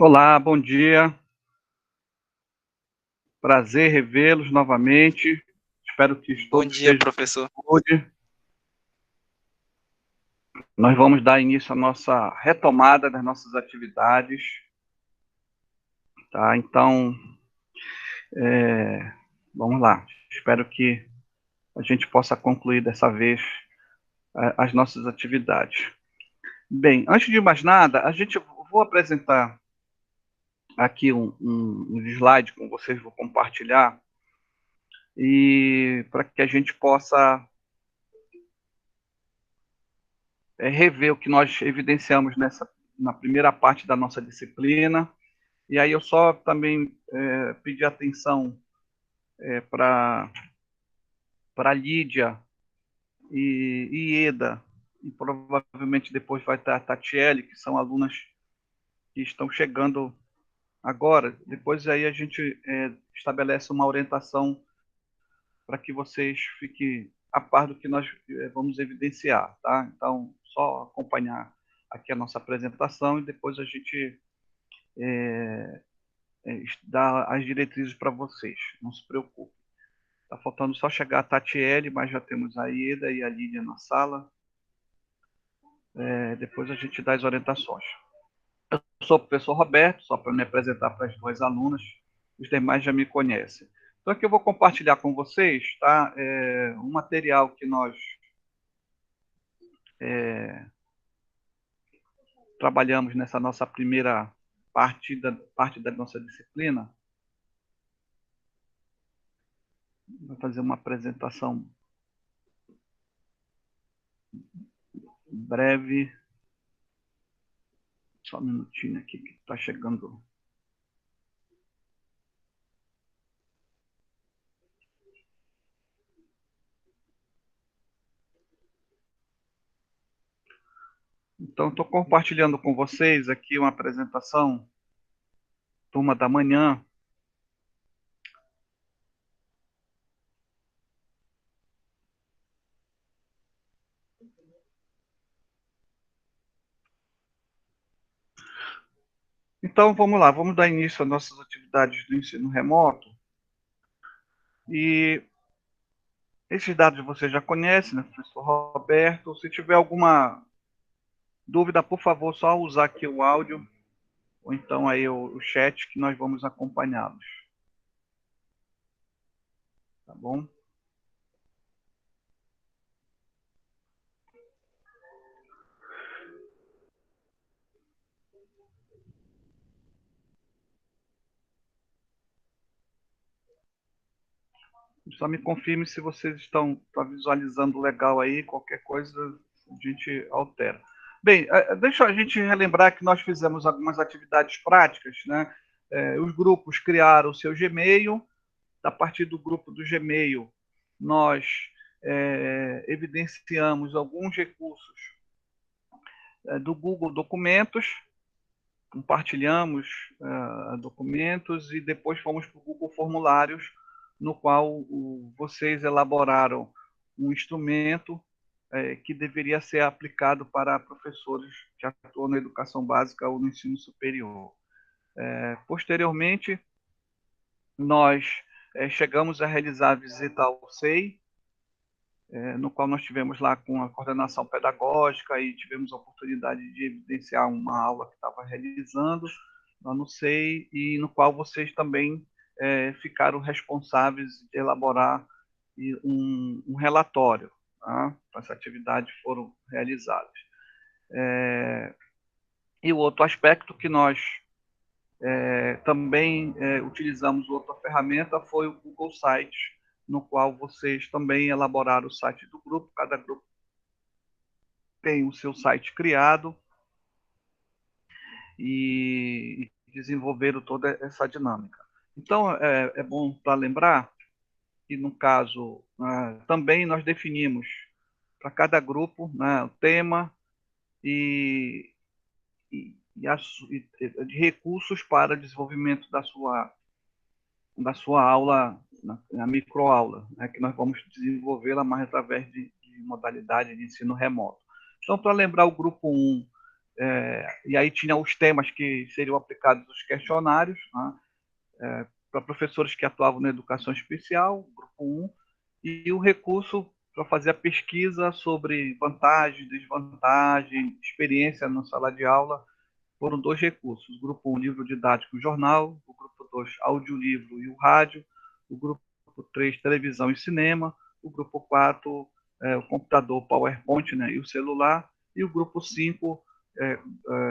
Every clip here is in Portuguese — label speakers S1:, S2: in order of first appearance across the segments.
S1: Olá, bom dia. Prazer revê-los novamente. Espero que
S2: Bom
S1: todos
S2: dia,
S1: estejam
S2: professor.
S1: com saúde. Nós vamos dar início à nossa retomada das nossas atividades. Tá? Então, vamos lá. Espero que a gente possa concluir dessa vez as nossas atividades. Bem, antes de mais nada, vou apresentar aqui um slide com vocês, vou compartilhar, e para que a gente possa rever o que nós evidenciamos na primeira parte da nossa disciplina. E aí eu só também pedi atenção para Lídia e Eda, e provavelmente depois vai estar a Tatiele, que são alunas que estão chegando agora. Depois aí a gente estabelece uma orientação para que vocês fiquem a par do que nós vamos evidenciar, tá? Então, só acompanhar aqui a nossa apresentação e depois a gente dá as diretrizes para vocês. Não se preocupe. Está faltando só chegar a Tatiele, mas já temos a Ieda e a Lídia na sala. Depois a gente dá as orientações. Eu sou o professor Roberto, só para me apresentar para as duas alunas. Os demais já me conhecem. Então aqui eu vou compartilhar com vocês, tá? Um material que nós trabalhamos nessa nossa primeira parte da nossa disciplina. Vou fazer uma apresentação breve. Só um minutinho aqui que está chegando. Então, estou compartilhando com vocês aqui uma apresentação, turma da manhã. Então, vamos lá, vamos dar início às nossas atividades do ensino remoto. E esses dados você já conhece, né, professor Roberto? Se tiver alguma dúvida, por favor, só usar aqui o áudio, ou então aí o chat, que nós vamos acompanhá-los. Tá bom? Só me confirme se vocês estão visualizando legal aí, qualquer coisa a gente altera. Bem, deixa a gente relembrar que nós fizemos algumas atividades práticas, né? Os grupos criaram o seu Gmail. A partir do grupo do Gmail, nós evidenciamos alguns recursos do Google Documentos, compartilhamos documentos e depois fomos para o Google Formulários, no qual vocês elaboraram um instrumento que deveria ser aplicado para professores que atuam na educação básica ou no ensino superior. Posteriormente, nós chegamos a realizar a visita ao SEI, no qual nós tivemos lá com a coordenação pedagógica e tivemos a oportunidade de evidenciar uma aula que estava realizando lá no SEI, e no qual vocês também ficaram responsáveis de elaborar um relatório, tá? Essa atividade foram realizadas. E o outro aspecto que nós também utilizamos outra ferramenta foi o Google Sites, no qual vocês também elaboraram o site do grupo. Cada grupo tem o seu site criado e desenvolveram toda essa dinâmica. Então, é bom para lembrar que, no caso, também nós definimos para cada grupo, né, o tema e, de recursos para desenvolvimento da sua aula, na microaula, né, que nós vamos desenvolvê-la mais através de modalidade de ensino remoto. Então, para lembrar o grupo 1, e aí tinha os temas que seriam aplicados os questionários, né, para professores que atuavam na educação especial, grupo 1, e o recurso para fazer a pesquisa sobre vantagens, desvantagens, experiência na sala de aula, foram 2 recursos. O grupo 1, livro didático e jornal. O grupo 2, audiolivro e o rádio. O grupo 3, televisão e cinema. O grupo 4, o computador, PowerPoint, né, e o celular. E o grupo 5,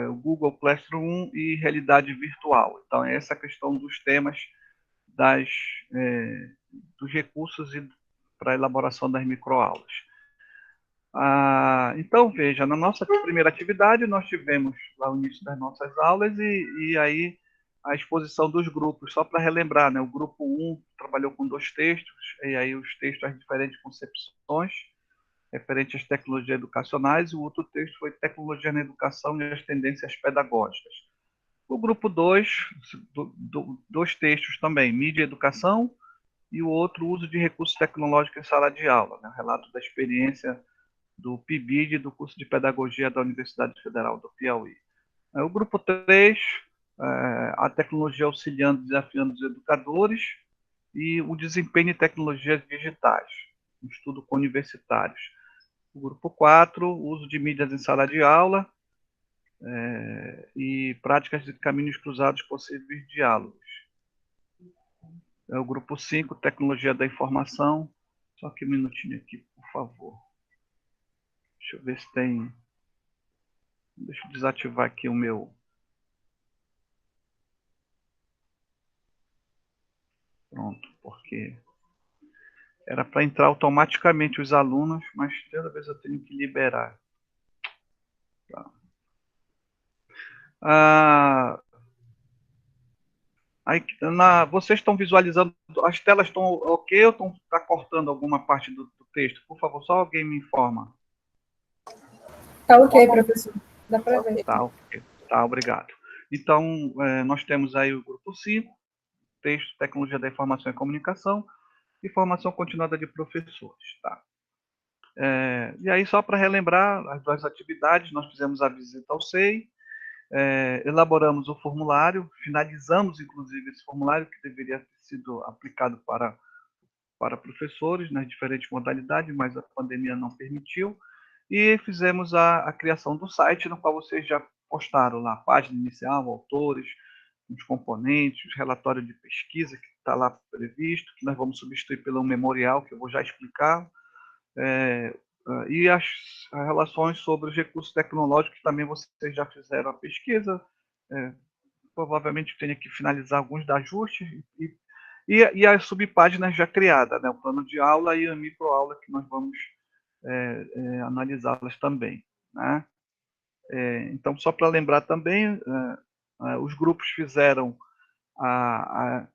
S1: o Google Classroom e realidade virtual. Então, é essa questão dos temas das, dos recursos para a elaboração das microaulas. Então, veja, na nossa primeira atividade, nós tivemos lá o início das nossas aulas e aí a exposição dos grupos, só para relembrar, né? O grupo 1 trabalhou com 2 textos, e aí os textos, as diferentes concepções referentes às tecnologias educacionais, e o outro texto foi Tecnologia na Educação e as Tendências Pedagógicas. O grupo 2, 2 textos também, Mídia e Educação, e o outro, Uso de Recursos Tecnológicos em Sala de Aula, né? Relato da experiência do PIBID, do curso de Pedagogia da Universidade Federal do Piauí. O grupo 3, a tecnologia auxiliando e desafiando os educadores, e o desempenho em tecnologias digitais, um estudo com universitários. O grupo 4, o uso de mídias em sala de aula, e práticas de caminhos cruzados possíveis diálogos. O grupo 5, tecnologia da informação. Só que um minutinho aqui, por favor. Deixa eu ver se tem... Deixa eu desativar aqui o meu... Pronto, porque era para entrar automaticamente os alunos, mas toda vez eu tenho que liberar. Tá. Vocês estão visualizando, as telas estão ok ou está cortando alguma parte do texto? Por favor, só alguém me informa.
S2: Tá ok, professor. Dá para ver.
S1: Tá, ok. Tá, obrigado. Então, nós temos aí o grupo 5, texto, tecnologia da informação e comunicação, e formação continuada de professores. Tá? E aí, só para relembrar as 2 atividades, nós fizemos a visita ao SEI, elaboramos o formulário, finalizamos, inclusive, esse formulário, que deveria ter sido aplicado para professores nas diferentes modalidades, mas a pandemia não permitiu, e fizemos a criação do site, no qual vocês já postaram lá a página inicial, autores, os componentes, os relatórios de pesquisa que está lá previsto, que nós vamos substituir pelo memorial, que eu vou já explicar, e as relações sobre os recursos tecnológicos, também vocês já fizeram a pesquisa, provavelmente tenha que finalizar alguns da ajustes, e as subpáginas já criadas, né, o plano de aula e a microaula, que nós vamos analisá-las também. Né? Então, só para lembrar também, os grupos fizeram a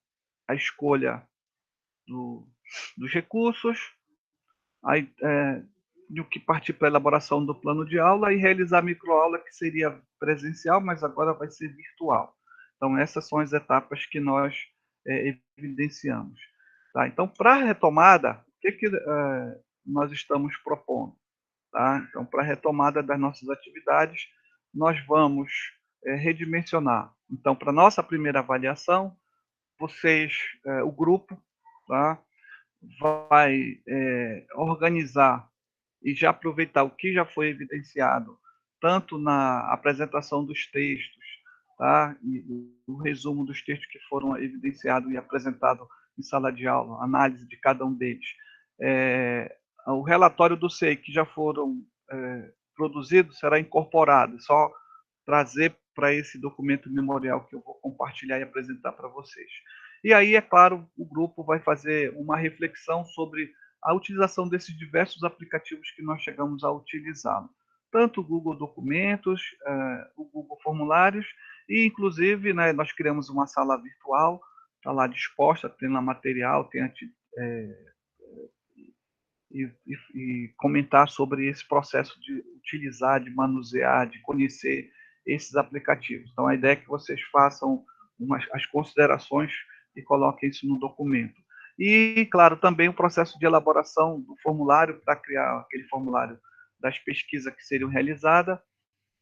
S1: escolha dos recursos, aí, do que partir para a elaboração do plano de aula e realizar a microaula, que seria presencial, mas agora vai ser virtual. Então, essas são as etapas que nós evidenciamos. Tá? Então, para a retomada, o que nós estamos propondo? Tá? Então, para a retomada das nossas atividades, nós vamos redimensionar. Então, para a nossa primeira avaliação, vocês, o grupo, tá, vai organizar e já aproveitar o que já foi evidenciado, tanto na apresentação dos textos, tá, e o resumo dos textos que foram evidenciados e apresentados em sala de aula, análise de cada um deles, o relatório do SEI que já foram produzidos será incorporado, só trazer para esse documento memorial que eu vou compartilhar e apresentar para vocês. E aí, é claro, o grupo vai fazer uma reflexão sobre a utilização desses diversos aplicativos que nós chegamos a utilizar. Tanto o Google Documentos, o Google Formulários, e inclusive, né, nós criamos uma sala virtual, está lá disposta, tem lá material, tem e comentar sobre esse processo de utilizar, de manusear, de conhecer esses aplicativos. Então, a ideia é que vocês façam as considerações e coloquem isso no documento. E, claro, também o processo de elaboração do formulário para criar aquele formulário das pesquisas que seriam realizadas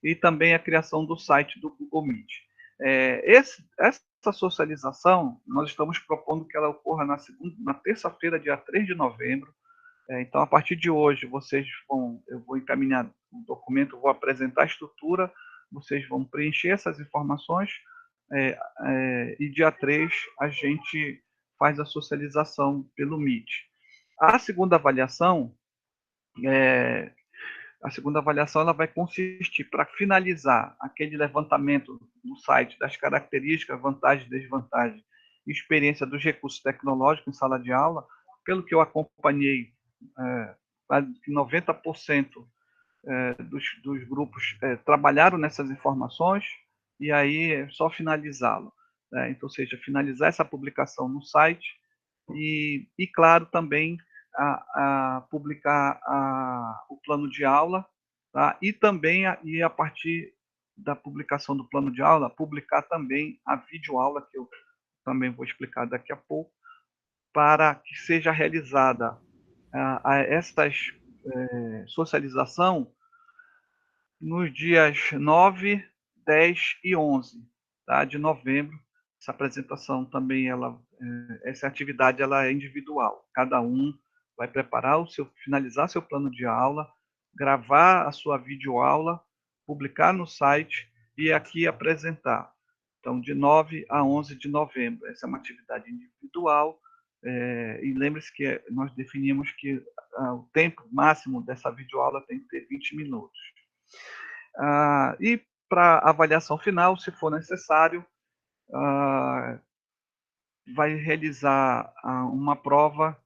S1: e também a criação do site do Google Meet. Essa socialização, nós estamos propondo que ela ocorra na terça-feira, dia 3 de novembro. Então, a partir de hoje, eu vou encaminhar o documento, vou apresentar a estrutura, vocês vão preencher essas informações, e dia 3 a gente faz a socialização pelo Meet. A segunda avaliação, ela vai consistir, para finalizar aquele levantamento no site das características, vantagens, desvantagens e experiência dos recursos tecnológicos em sala de aula. Pelo que eu acompanhei, 90% dos grupos trabalharam nessas informações, e aí é só finalizá-lo. Então, ou seja, finalizar essa publicação no site e claro, também a publicar o plano de aula, tá? E também, a partir da publicação do plano de aula, publicar também a videoaula, que eu também vou explicar daqui a pouco, para que seja realizada essas socialização nos dias 9, 10 e 11, tá, de novembro. Essa apresentação também, essa atividade ela é individual. Cada um vai finalizar seu plano de aula, gravar a sua videoaula, publicar no site e aqui apresentar. Então, de 9 a 11 de novembro. Essa é uma atividade individual. E lembre-se que nós definimos que o tempo máximo dessa videoaula tem que ter 20 minutos. E para avaliação final, se for necessário, vai realizar uma prova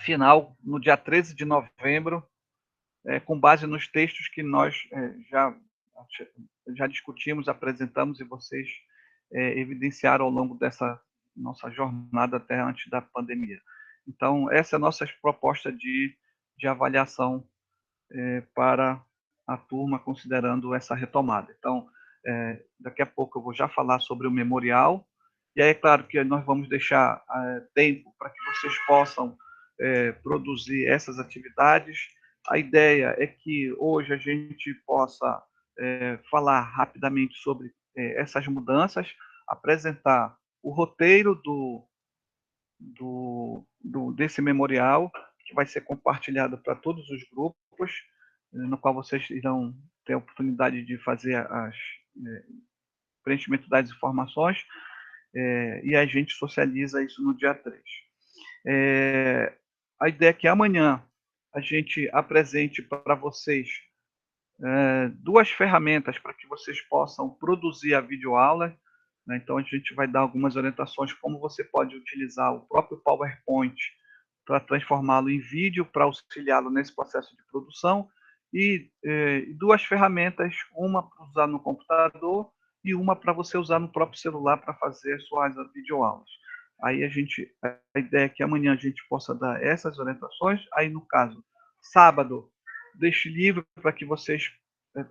S1: final no dia 13 de novembro, com base nos textos que nós já discutimos, apresentamos e vocês evidenciaram ao longo dessa nossa jornada até antes da pandemia. Então, essa é a nossa proposta de avaliação para a turma, considerando essa retomada. Então, daqui a pouco eu vou já falar sobre o memorial, e aí é claro que nós vamos deixar tempo para que vocês possam produzir essas atividades. A ideia é que hoje a gente possa falar rapidamente sobre essas mudanças, apresentar o roteiro desse memorial, que vai ser compartilhado para todos os grupos, no qual vocês irão ter a oportunidade de fazer preenchimento das informações, e a gente socializa isso no dia 3. A ideia é que amanhã a gente apresente para vocês duas ferramentas para que vocês possam produzir a videoaula. Então, a gente vai dar algumas orientações como você pode utilizar o próprio PowerPoint para transformá-lo em vídeo, para auxiliá-lo nesse processo de produção, e duas ferramentas, uma para usar no computador e uma para você usar no próprio celular para fazer suas videoaulas. Aí a ideia é que amanhã a gente possa dar essas orientações. Aí, no caso, sábado, deixe livre para que vocês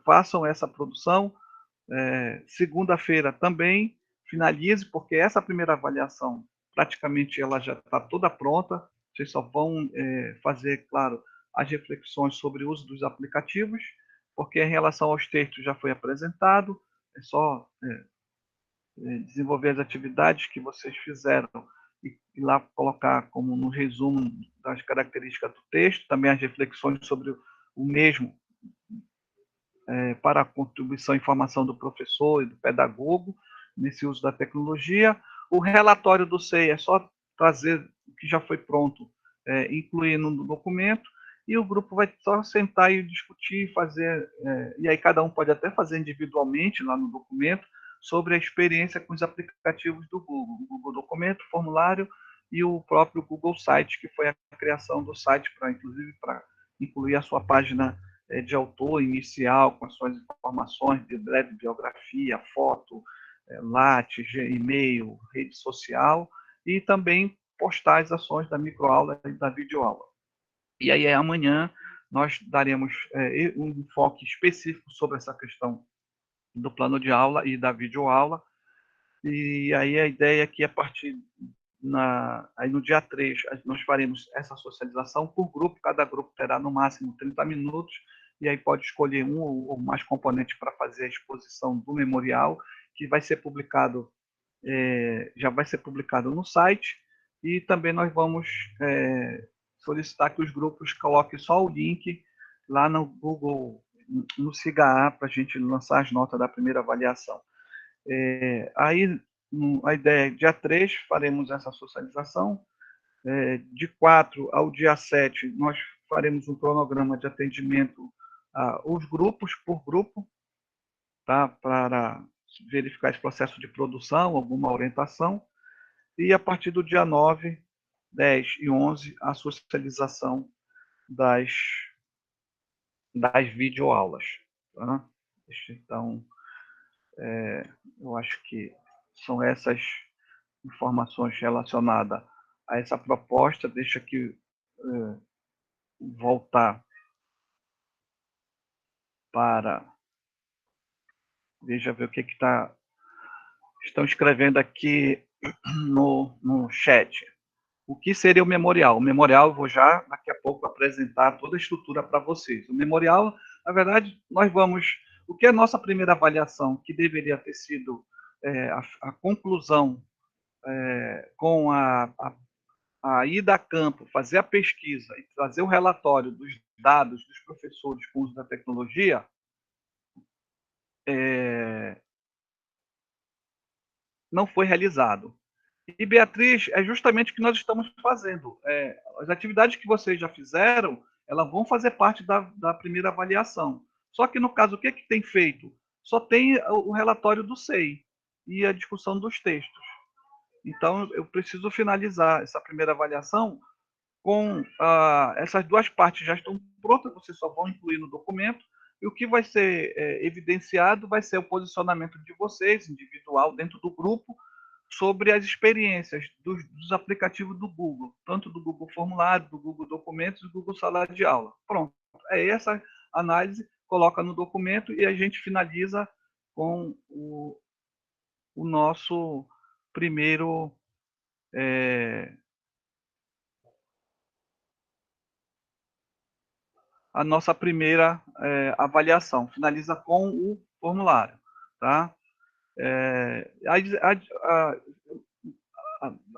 S1: façam essa produção. Segunda-feira também finalize, porque essa primeira avaliação praticamente ela já está toda pronta. Vocês só vão fazer, claro, as reflexões sobre o uso dos aplicativos, porque em relação aos textos já foi apresentado, é só desenvolver as atividades que vocês fizeram e lá colocar como no resumo das características do texto, também as reflexões sobre o mesmo, para a contribuição e informação do professor e do pedagogo nesse uso da tecnologia. O relatório do SEI é só trazer o que já foi pronto, incluir no documento, e o grupo vai só sentar e discutir, fazer, e aí cada um pode até fazer individualmente lá no documento, sobre a experiência com os aplicativos do Google, o Google Documento, formulário e o próprio Google Site, que foi a criação do site, inclusive para incluir a sua página de autor inicial, com as suas informações de breve biografia, foto, latte, e-mail, rede social, e também postar as ações da microaula e da videoaula. E aí amanhã nós daremos um enfoque específico sobre essa questão do plano de aula e da videoaula. E aí a ideia é que a partir aí no dia 3 nós faremos essa socialização por grupo, cada grupo terá no máximo 30 minutos, e aí pode escolher um ou mais componentes para fazer a exposição do memorial, que vai ser publicado, já vai ser publicado no site, e também nós vamos solicitar que os grupos coloquem só o link lá no Google, no SIGA para a gente lançar as notas da primeira avaliação. Aí, a ideia é dia 3 faremos essa socialização, de 4 ao dia 7 nós faremos um cronograma de atendimento aos grupos, por grupo, tá? Para verificar esse processo de produção, alguma orientação, e a partir do dia 9, 10 e 11, a socialização das videoaulas. Tá? Então, eu acho que são essas informações relacionadas a essa proposta. Deixa aqui voltar para... Deixa eu ver o que estão escrevendo aqui no chat. O que seria o memorial? O memorial, eu vou já, daqui a pouco, apresentar toda a estrutura para vocês. O memorial, na verdade, nós vamos... O que é a nossa primeira avaliação, que deveria ter sido a conclusão com a ida a campo, fazer a pesquisa e trazer o relatório dos dados dos professores com uso da tecnologia, não foi realizado. E, Beatriz, é justamente o que nós estamos fazendo. As atividades que vocês já fizeram, elas vão fazer parte da primeira avaliação. Só que, no caso, o que tem feito? Só tem o relatório do SEI e a discussão dos textos. Então, eu preciso finalizar essa primeira avaliação com essas duas partes já estão prontas, vocês só vão incluir no documento, e o que vai ser evidenciado vai ser o posicionamento de vocês, individual, dentro do grupo, sobre as experiências dos aplicativos do Google, tanto do Google Formulário, do Google Documentos e do Google Sala de Aula. Pronto, é essa análise, coloca no documento e a gente finaliza com o nosso primeiro... a nossa primeira avaliação, finaliza com o formulário, tá?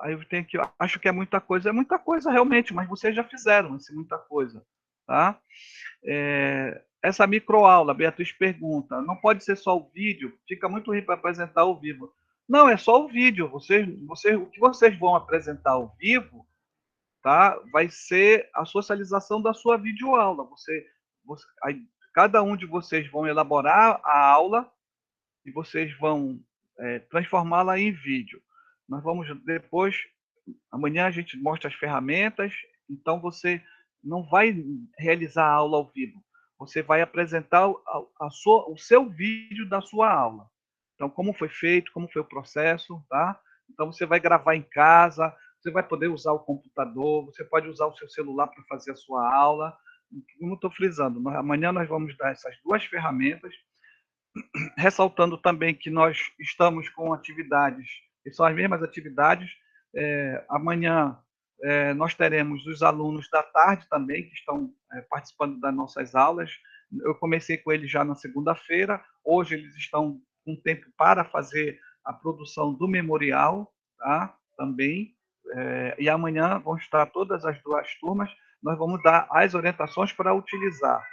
S1: Aí eu tenho que, acho que é muita coisa realmente, mas vocês já fizeram muita coisa, tá? Essa microaula, a Beatriz pergunta, não pode ser só o vídeo? Fica muito ruim para apresentar ao vivo. Não, é só o vídeo. O que vocês vão apresentar ao vivo, tá? Vai ser a socialização da sua videoaula. Cada um de vocês vão elaborar a aula e vocês vão transformá-la em vídeo. Nós vamos depois, amanhã a gente mostra as ferramentas, então você não vai realizar a aula ao vivo, você vai apresentar o seu vídeo da sua aula. Então, como foi feito, como foi o processo, tá? Então, você vai gravar em casa, você vai poder usar o computador, você pode usar o seu celular para fazer a sua aula. Como estou frisando, amanhã nós vamos dar essas duas ferramentas, ressaltando também que nós estamos com atividades, que são as mesmas atividades. Amanhã nós teremos os alunos da tarde também, que estão participando das nossas aulas. Eu comecei com eles já na segunda-feira, hoje eles estão com tempo para fazer a produção do memorial, tá? Também. E amanhã vão estar todas as duas turmas, nós vamos dar as orientações para utilizar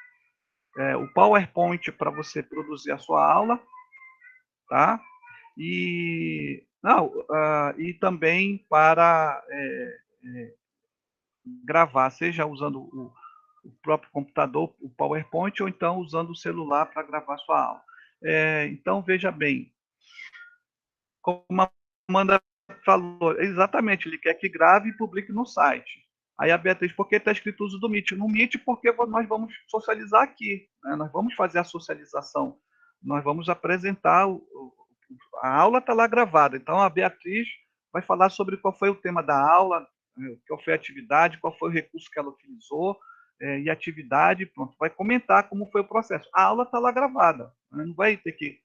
S1: o PowerPoint para você produzir a sua aula, tá? E também para gravar, seja usando o próprio computador, o PowerPoint, ou então usando o celular para gravar sua aula. Então, veja bem, como a Amanda falou, exatamente, ele quer que grave e publique no site. Aí a Beatriz, por que está escrito uso do Meet? No Meet, porque nós vamos socializar aqui, né? Nós vamos fazer a socialização, nós vamos apresentar, a aula está lá gravada, então a Beatriz vai falar sobre qual foi o tema da aula, qual foi a atividade, qual foi o recurso que ela utilizou, e atividade, pronto, vai comentar como foi o processo. A aula está lá gravada, né? Não vai ter que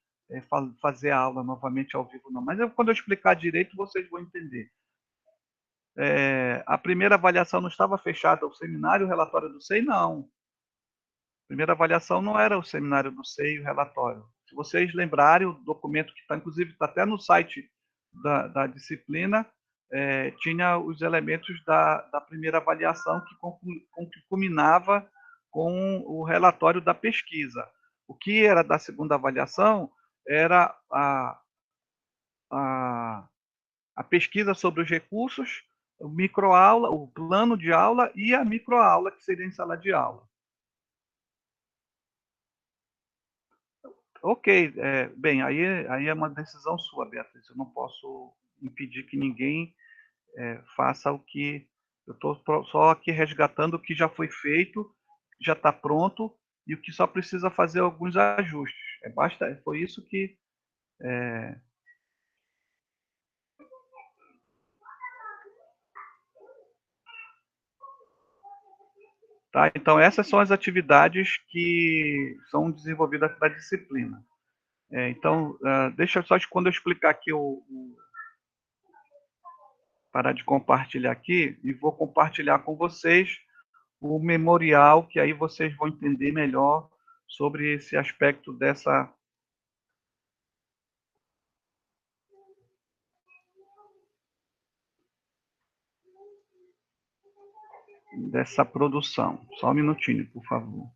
S1: fazer a aula novamente ao vivo, não. Mas quando eu explicar direito, vocês vão entender. A primeira avaliação não estava fechada ao seminário, o relatório do SEI, não. A primeira avaliação não era o seminário do SEI e o relatório. Se vocês lembrarem, o documento que está, inclusive, está até no site da disciplina, tinha os elementos da primeira avaliação que culminava com o relatório da pesquisa. O que era da segunda avaliação era a pesquisa sobre os recursos, o microaula, o plano de aula e a microaula, que seria em sala de aula. Ok, bem, aí é uma decisão sua, Beatriz. Eu não posso impedir que ninguém faça o que... Eu estou só aqui resgatando o que já foi feito, já está pronto, e o que só precisa fazer alguns ajustes. Foi isso que... Tá? Então, essas são as atividades que são desenvolvidas da disciplina. Então, deixa só quando eu explicar aqui, parar de compartilhar aqui, e vou compartilhar com vocês o memorial, que aí vocês vão entender melhor sobre esse aspecto dessa produção. Só um minutinho, por favor.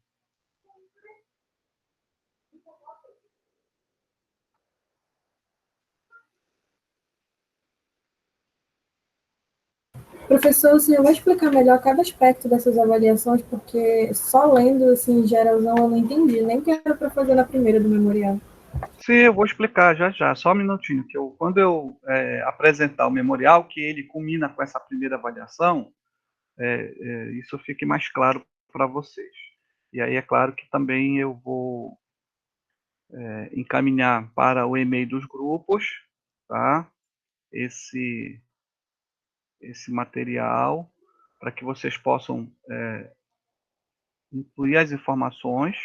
S2: Professor, o senhor vai explicar melhor cada aspecto dessas avaliações, porque só lendo, assim, geralzão, eu não entendi, nem que era para fazer na primeira do memorial.
S1: Sim, eu vou explicar já, só um minutinho, que quando eu apresentar o memorial, que ele culmina com essa primeira avaliação, isso fique mais claro para vocês. E aí é claro que também eu vou encaminhar para o e-mail dos grupos, tá? Esse material, para que vocês possam incluir as informações.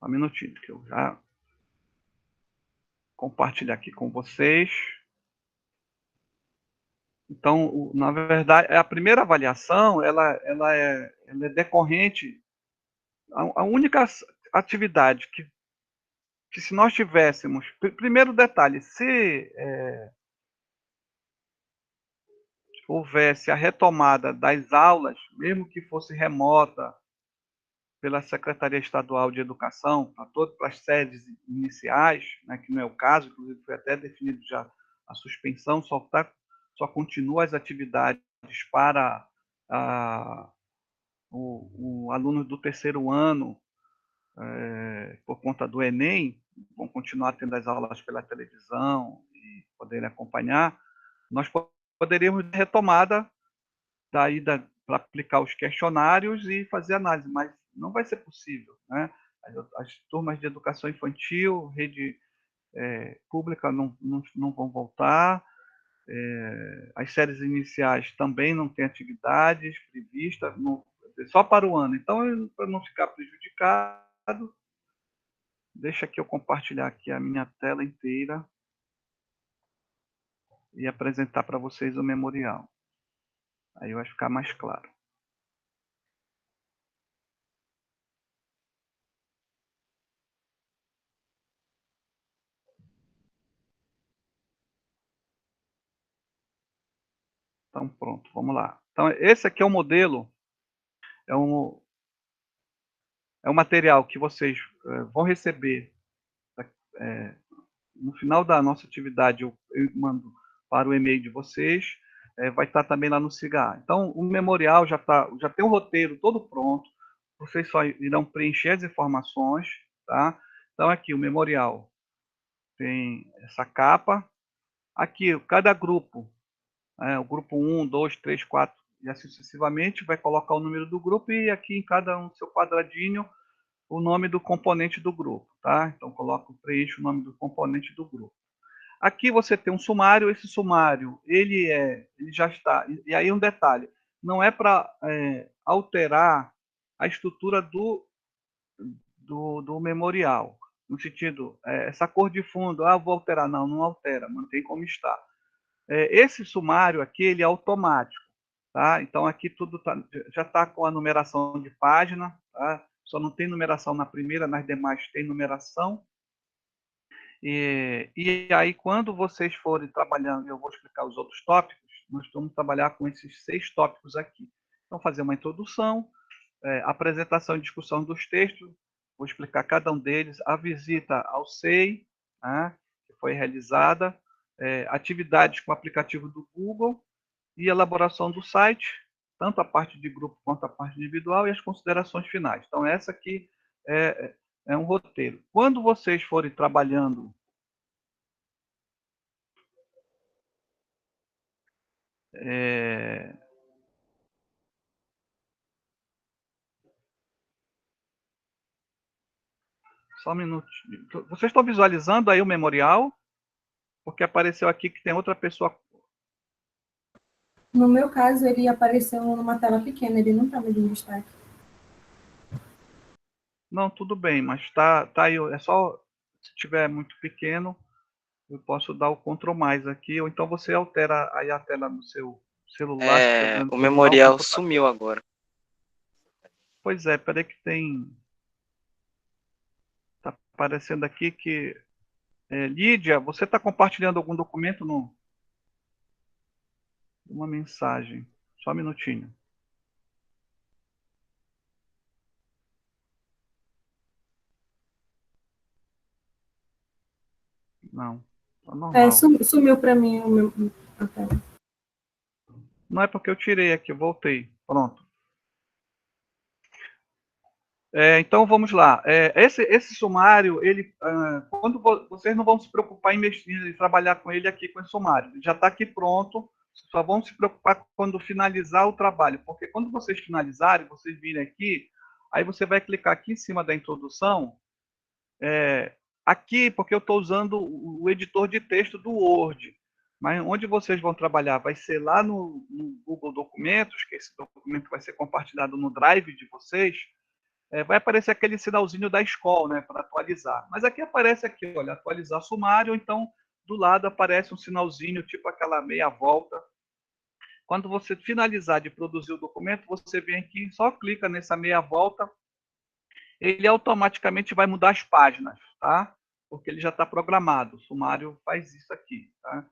S1: Um minutinho, que eu já compartilho aqui com vocês. Então, na verdade, a primeira avaliação, ela é decorrente, a única atividade que se nós tivéssemos, primeiro detalhe, se houvesse a retomada das aulas, mesmo que fosse remota, pela Secretaria Estadual de Educação, para as sedes iniciais, né, que não é o caso, inclusive foi até definido já a suspensão, só continua as atividades para o aluno do terceiro ano, por conta do Enem, vão continuar tendo as aulas pela televisão e poderem acompanhar, nós poderíamos retomada daí para aplicar os questionários e fazer análise, mas não vai ser possível, né? As turmas de educação infantil, rede pública não vão voltar, as séries iniciais também não têm atividades previstas, só para o ano. Então, para não ficar prejudicado, deixa aqui eu compartilhar aqui a minha tela inteira e apresentar para vocês o memorial. Aí vai ficar mais claro. Então, pronto, vamos lá. Então, esse aqui é o modelo, é um material que vocês vão receber no final da nossa atividade, eu mando para o e-mail de vocês, vai estar também lá no SIGA. Então, o memorial já tem o roteiro todo pronto, vocês só irão preencher as informações, tá? Então, aqui o memorial tem essa capa, aqui cada grupo o grupo 1, 2, 3, 4 e assim sucessivamente, vai colocar o número do grupo e aqui em cada um seu quadradinho o nome do componente do grupo, tá? Então preencho o nome do componente do grupo. Aqui você tem um sumário, esse sumário ele já está, e aí um detalhe, não é para alterar a estrutura do memorial, no sentido, essa cor de fundo, vou alterar, não altera, mantém como está. Esse sumário aqui, ele é automático, tá? Então aqui já está com a numeração de página, tá? Só não tem numeração na primeira, nas demais tem numeração. E aí, quando vocês forem trabalhando, eu vou explicar os outros tópicos, nós vamos trabalhar com esses 6 tópicos aqui. Então, fazer uma introdução, apresentação e discussão dos textos, vou explicar cada um deles, a visita ao SEI, né, que foi realizada, atividades com o aplicativo do Google e elaboração do site, tanto a parte de grupo quanto a parte individual e as considerações finais. Então, essa aqui é um roteiro. Quando vocês forem trabalhando só um minutinho. Vocês estão visualizando aí o memorial? Porque apareceu aqui que tem outra pessoa.
S2: No meu caso, ele apareceu numa tela pequena, ele não estava em destaque.
S1: Não, tudo bem, mas tá aí. É só se tiver muito pequeno, eu posso dar o Ctrl mais aqui, ou então você altera aí a tela do seu celular, se estiver vendo
S3: O
S1: no celular, o
S3: memorial
S1: computador.
S3: sumiu agora.
S1: Pois é, peraí que tem. Tá aparecendo aqui que. Lídia, você está compartilhando algum documento no. Uma mensagem. Só um minutinho. Não, tá normal.
S2: Sumiu para mim a tela.
S1: Não é porque eu tirei aqui, eu voltei. Pronto. Então vamos lá. Esse sumário, quando vocês não vão se preocupar em trabalhar com ele aqui com esse sumário, ele já está aqui pronto. Só vão se preocupar quando finalizar o trabalho, porque quando vocês finalizarem, vocês virem aqui, aí você vai clicar aqui em cima da introdução. Aqui, porque eu estou usando o editor de texto do Word, mas onde vocês vão trabalhar vai ser lá no Google Documentos, que esse documento vai ser compartilhado no Drive de vocês. Vai aparecer aquele sinalzinho da escola, né, para atualizar. Mas aqui aparece aqui, olha, atualizar sumário, então do lado aparece um sinalzinho, tipo aquela meia volta. Quando você finalizar de produzir o documento, você vem aqui, só clica nessa meia volta, ele automaticamente vai mudar as páginas, tá? Porque ele já está programado. O sumário faz isso aqui, tá?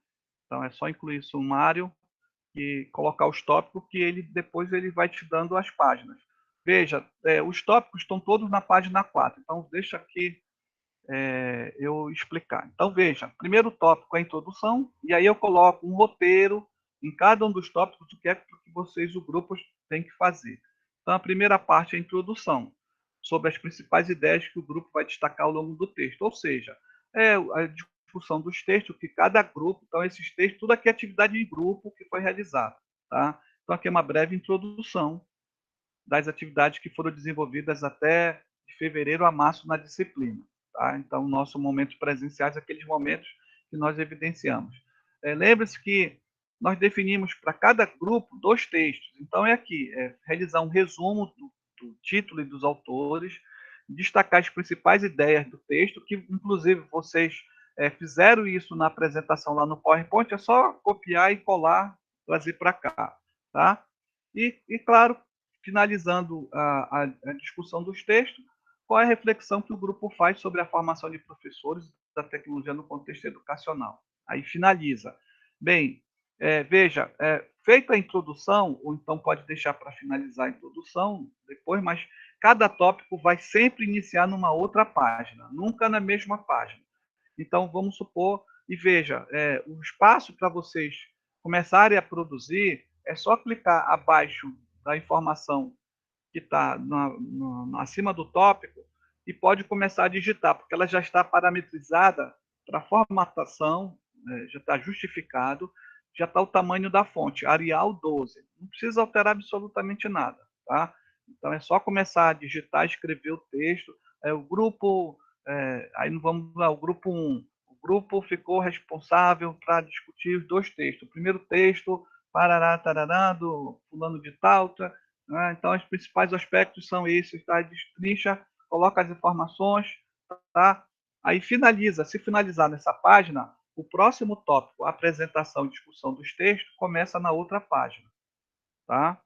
S1: Então é só incluir sumário e colocar os tópicos que depois ele vai te dando as páginas. Veja, os tópicos estão todos na página 4, então deixa aqui eu explicar. Então veja, primeiro tópico é a introdução, e aí eu coloco um roteiro em cada um dos tópicos, o que é que vocês, o grupo, tem que fazer. Então a primeira parte é a introdução, sobre as principais ideias que o grupo vai destacar ao longo do texto, ou seja, a discussão dos textos que cada grupo, então esses textos, tudo aqui é atividade de grupo que foi realizada, tá? Então aqui é uma breve introdução das atividades que foram desenvolvidas até de fevereiro a março na disciplina, tá? Então nossos momentos presenciais, aqueles momentos que nós evidenciamos. Lembre-se que nós definimos para cada grupo 2 textos. Então é aqui, realizar um resumo do título e dos autores, destacar as principais ideias do texto, que inclusive vocês fizeram isso na apresentação lá no PowerPoint, é só copiar e colar, trazer para cá, tá? E claro, finalizando a discussão dos textos, qual é a reflexão que o grupo faz sobre a formação de professores da tecnologia no contexto educacional. Aí finaliza. Bem, veja, feita a introdução, ou então pode deixar para finalizar a introdução depois, mas cada tópico vai sempre iniciar numa outra página, nunca na mesma página. Então, vamos supor, e veja, o espaço para vocês começarem a produzir é só clicar abaixo da informação que está acima do tópico e pode começar a digitar, porque ela já está parametrizada para formatação, já está justificado. já está o tamanho da fonte, Arial 12. Não precisa alterar absolutamente nada, tá? Então é só começar a digitar, escrever o texto. O grupo, aí vamos lá, o grupo 1. O grupo ficou responsável para discutir os dois textos. O primeiro texto, parará, tarará, do fulano de tal, né? Então os principais aspectos são esses, tá? Destrincha, coloca as informações, tá? Aí finaliza, se finalizar nessa página, o próximo tópico, a apresentação e discussão dos textos, começa na outra página, tá?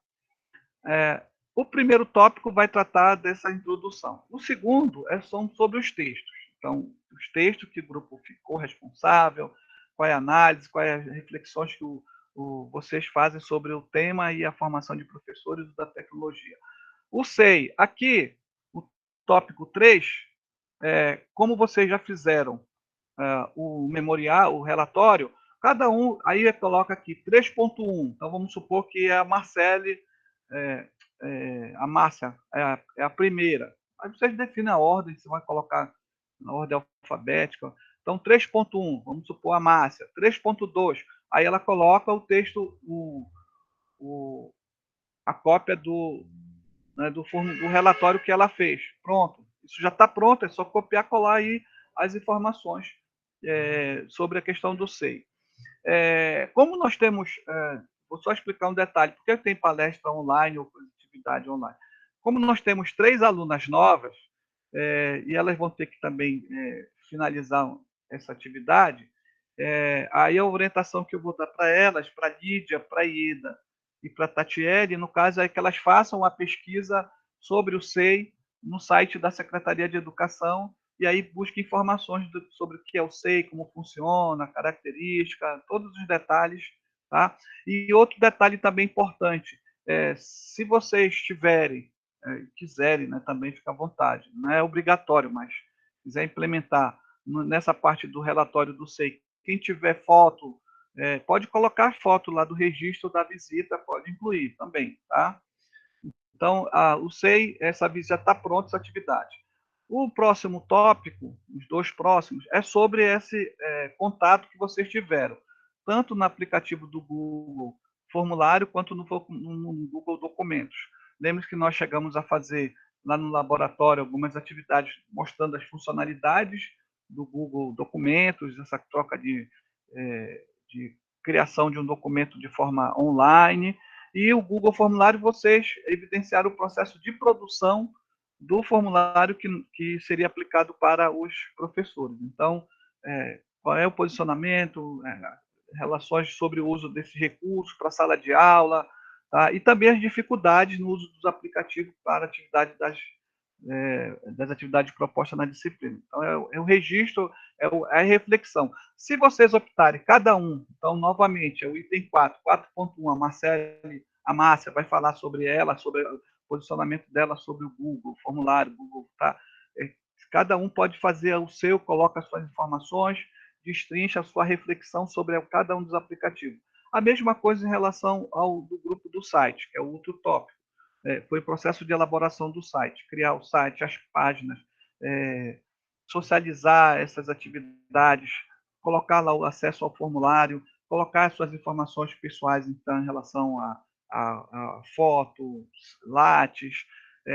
S1: O primeiro tópico vai tratar dessa introdução. O segundo são sobre os textos. Então, os textos que o grupo ficou responsável, qual é a análise, quais as reflexões que vocês fazem sobre o tema e a formação de professores da tecnologia. O SEI, aqui, o tópico 3, como vocês já fizeram o memorial, o relatório, cada um, aí coloca aqui 3.1. Então, vamos supor que a Marcele, a Márcia é a primeira. Aí vocês definem a ordem, você vai colocar na ordem alfabética. Então, 3.1, vamos supor a Márcia. 3.2, aí ela coloca o texto, a cópia do relatório que ela fez. Pronto. Isso já está pronto, é só copiar e colar aí as informações sobre a questão do SEI. Como nós temos, vou só explicar um detalhe, porque tem palestra online ou atividade online. Como nós temos 3 alunas novas, e elas vão ter que também finalizar essa atividade, aí a orientação que eu vou dar para elas, para a Lídia, para a Ida e para a Tatiele, no caso, é que elas façam uma pesquisa sobre o SEI no site da Secretaria de Educação e aí busque informações sobre o que é o SEI, como funciona, característica, todos os detalhes. Tá? E outro detalhe também importante, se vocês tiverem, quiserem, né, também fica à vontade, não é obrigatório, mas quiser implementar nessa parte do relatório do SEI, quem tiver foto, pode colocar foto lá do registro da visita, pode incluir também, tá? Então, o SEI, essa visita está pronta, essa atividade. O próximo tópico, os 2 próximos, é sobre esse contato que vocês tiveram, tanto no aplicativo do Google Formulário, quanto no Google Documentos. Lembre que nós chegamos a fazer lá no laboratório algumas atividades mostrando as funcionalidades do Google Documentos, essa troca de criação de um documento de forma online, e o Google Formulário, vocês evidenciaram o processo de produção do formulário que seria aplicado para os professores. Então, qual é o posicionamento, relações sobre o uso desses recursos para a sala de aula, tá? E também as dificuldades no uso dos aplicativos para a atividade das atividades propostas na disciplina. Então, é o registro, é a reflexão. Se vocês optarem, cada um, então, novamente, é o item 4, 4.1, a Márcia vai falar sobre ela, sobre o posicionamento dela sobre o Google, formulário, Google, tá? Cada um pode fazer o seu, coloca as suas informações, destrincha a sua reflexão sobre cada um dos aplicativos. A mesma coisa em relação ao do grupo do site, que é o outro tópico. Foi o processo de elaboração do site, criar o site, as páginas, socializar essas atividades, colocar lá o acesso ao formulário, colocar as suas informações pessoais então, em relação a foto, lattes,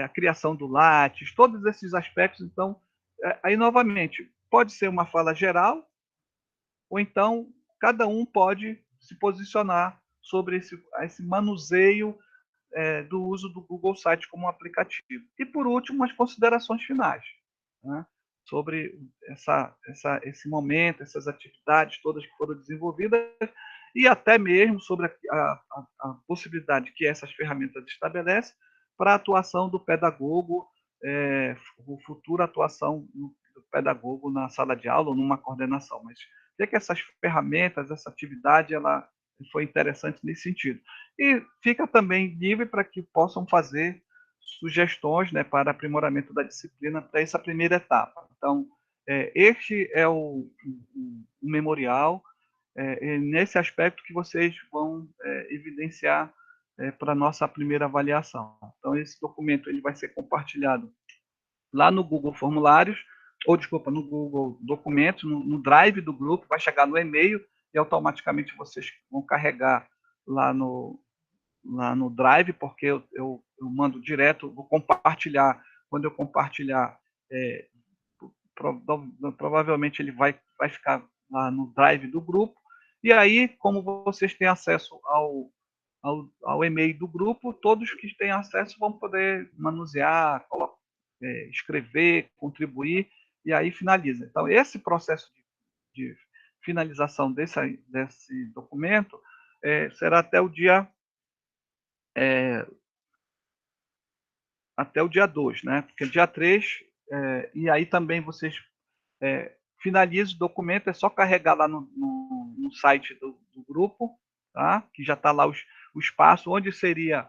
S1: a criação do lattes, todos esses aspectos. Então, aí novamente, pode ser uma fala geral, ou então cada um pode se posicionar sobre esse manuseio do uso do Google Site como aplicativo. E, por último, as considerações finais, né, sobre esse momento, essas atividades todas que foram desenvolvidas e até mesmo sobre a possibilidade que essas ferramentas estabelecem para a atuação do pedagogo, futura atuação do pedagogo na sala de aula ou numa coordenação. Mas o que essas ferramentas, essa atividade, ela foi interessante nesse sentido. E fica também livre para que possam fazer sugestões, né, para aprimoramento da disciplina para essa primeira etapa. Então, este é o memorial, nesse aspecto que vocês vão evidenciar para a nossa primeira avaliação. Então, esse documento ele vai ser compartilhado lá no Google Formulários, ou desculpa, no Google Documentos, no Drive do grupo, vai chegar no e-mail, e automaticamente vocês vão carregar lá no Drive, porque eu mando direto, vou compartilhar. Quando eu compartilhar, provavelmente ele vai ficar lá no Drive do grupo. E aí, como vocês têm acesso ao e-mail do grupo, todos que têm acesso vão poder manusear, escrever, contribuir, e aí finaliza. Então, esse processo de finalização desse documento será até o dia 2, né? Porque dia 3, e aí também vocês finalizam o documento, é só carregar lá no site do grupo, tá? Que já está lá o espaço, onde seria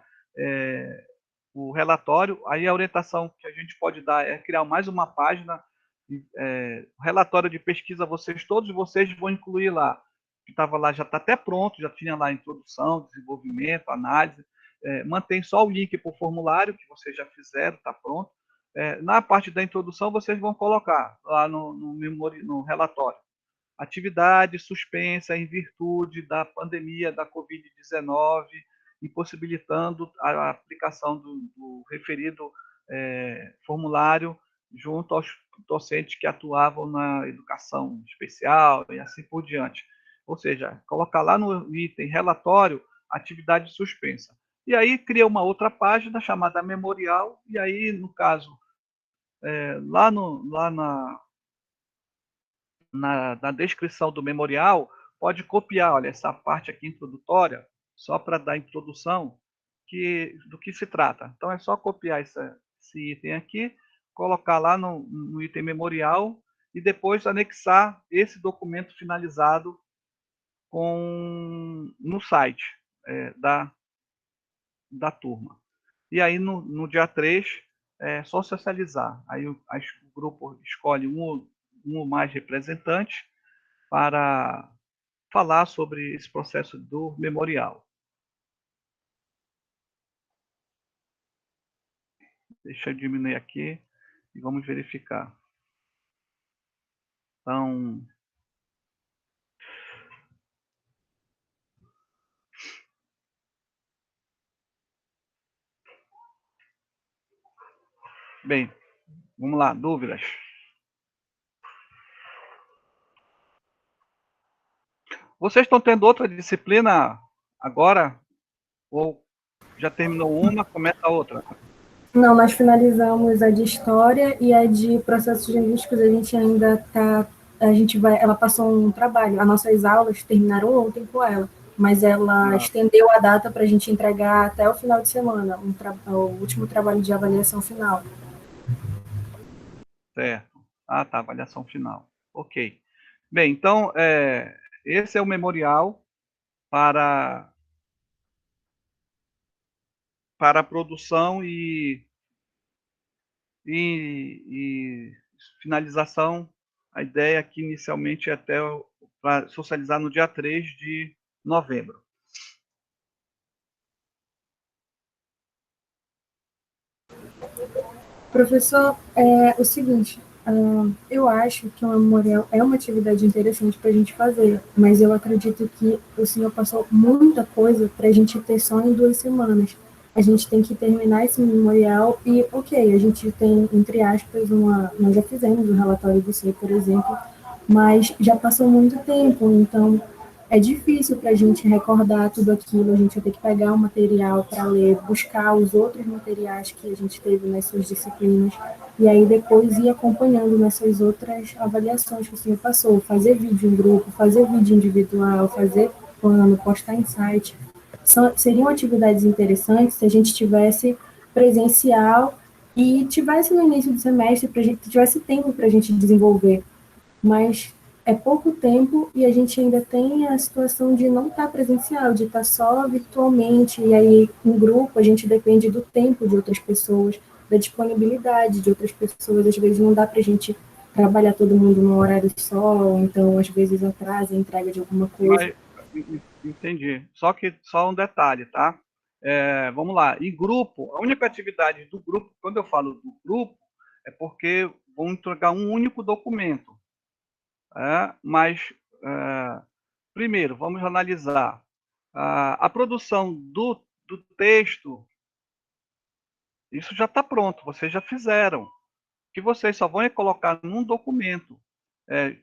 S1: o relatório. Aí a orientação que a gente pode dar é criar mais uma página, o relatório de pesquisa, todos vocês vão incluir lá, que estava lá, já está até pronto, já tinha lá a introdução, desenvolvimento, análise, mantém só o link para o formulário, que vocês já fizeram, está pronto. Na parte da introdução, vocês vão colocar lá no relatório: atividade suspensa em virtude da pandemia da Covid-19, impossibilitando a aplicação do referido formulário junto aos docentes que atuavam na educação especial e assim por diante. Ou seja, colocar lá no item relatório, atividade suspensa. E aí cria uma outra página chamada memorial, e aí, no caso, lá na descrição do memorial, pode copiar, olha, essa parte aqui introdutória, só para dar introdução do que se trata. Então, é só copiar esse item aqui, colocar lá no item memorial e depois anexar esse documento finalizado no site da turma. E aí, no dia 3, é só socializar. Aí o grupo escolhe um ou mais representantes para falar sobre esse processo do memorial. Deixa eu diminuir aqui e vamos verificar. Então, bem, vamos lá, dúvidas? Vocês estão tendo outra disciplina agora? Ou já terminou uma, começa a outra?
S2: Não, nós finalizamos a de história e a de processos linguísticos. A gente ainda está, ela passou um trabalho. As nossas aulas terminaram ontem com ela, mas ela estendeu a data para a gente entregar até o final de semana, o último trabalho de avaliação final.
S1: Certo. Ah, tá, avaliação final. Ok. Bem, então, esse é o memorial para a produção e finalização. A ideia aqui inicialmente é para socializar no dia 3 de novembro.
S2: Professor, o seguinte, eu acho que o memorial é uma atividade interessante para a gente fazer, mas eu acredito que o senhor passou muita coisa para a gente ter só em 2 semanas. A gente tem que terminar esse memorial e, ok, a gente tem, entre aspas, nós já fizemos um relatório do SEI, por exemplo, mas já passou muito tempo, então é difícil para a gente recordar tudo aquilo, a gente vai ter que pegar o material para ler, buscar os outros materiais que a gente teve nessas disciplinas, e aí depois ir acompanhando nessas outras avaliações que o senhor passou, fazer vídeo em grupo, fazer vídeo individual, fazer plano, postar em site. Seriam atividades interessantes se a gente tivesse presencial e tivesse no início do semestre, para a gente tivesse tempo para a gente desenvolver, mas é pouco tempo e a gente ainda tem a situação de não estar presencial, de estar só virtualmente, e aí em grupo a gente depende do tempo de outras pessoas, da disponibilidade de outras pessoas, às vezes não dá para a gente trabalhar todo mundo num horário só, então às vezes atrasa a entrega de alguma coisa.
S1: Entendi. Só um detalhe, tá? Vamos lá. Em grupo, a única atividade do grupo, quando eu falo do grupo, é porque vão entregar um único documento. Mas primeiro, vamos analisar a produção do texto. Isso já está pronto, vocês já fizeram. O que vocês só vão colocar num documento.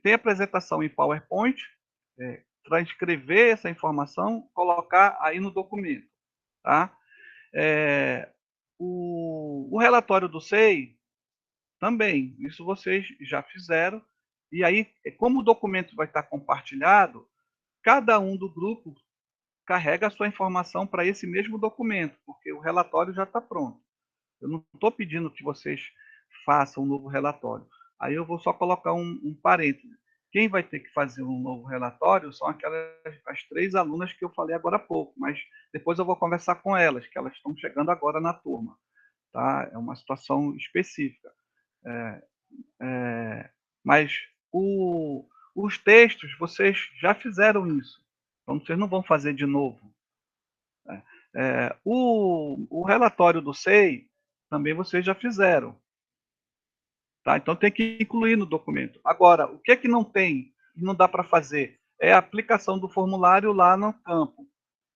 S1: Tem apresentação em PowerPoint, transcrever essa informação, colocar aí no documento. Tá? O relatório do SEI, também, isso vocês já fizeram. E aí, como o documento vai estar compartilhado, cada um do grupo carrega a sua informação para esse mesmo documento, porque o relatório já está pronto. Eu não estou pedindo que vocês façam um novo relatório. Aí eu vou só colocar um parêntese. Quem vai ter que fazer um novo relatório são as 3 alunas que eu falei agora há pouco, mas depois eu vou conversar com elas, que elas estão chegando agora na turma. Tá? É uma situação específica. Mas os textos, vocês já fizeram isso. Então, vocês não vão fazer de novo. O relatório do SEI, também vocês já fizeram. Tá? Então, tem que incluir no documento. Agora, o que é que não tem e não dá para fazer? É a aplicação do formulário lá no campo.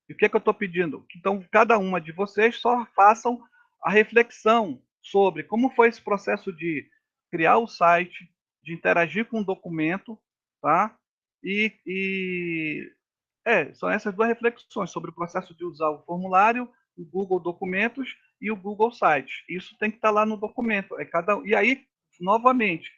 S1: E o que é que eu estou pedindo? Então, cada uma de vocês só façam a reflexão sobre como foi esse processo de criar o site, de interagir com o documento, tá? São essas 2 reflexões sobre o processo de usar o formulário, o Google Documentos e o Google Sites. Isso tem que estar lá no documento. E aí, novamente,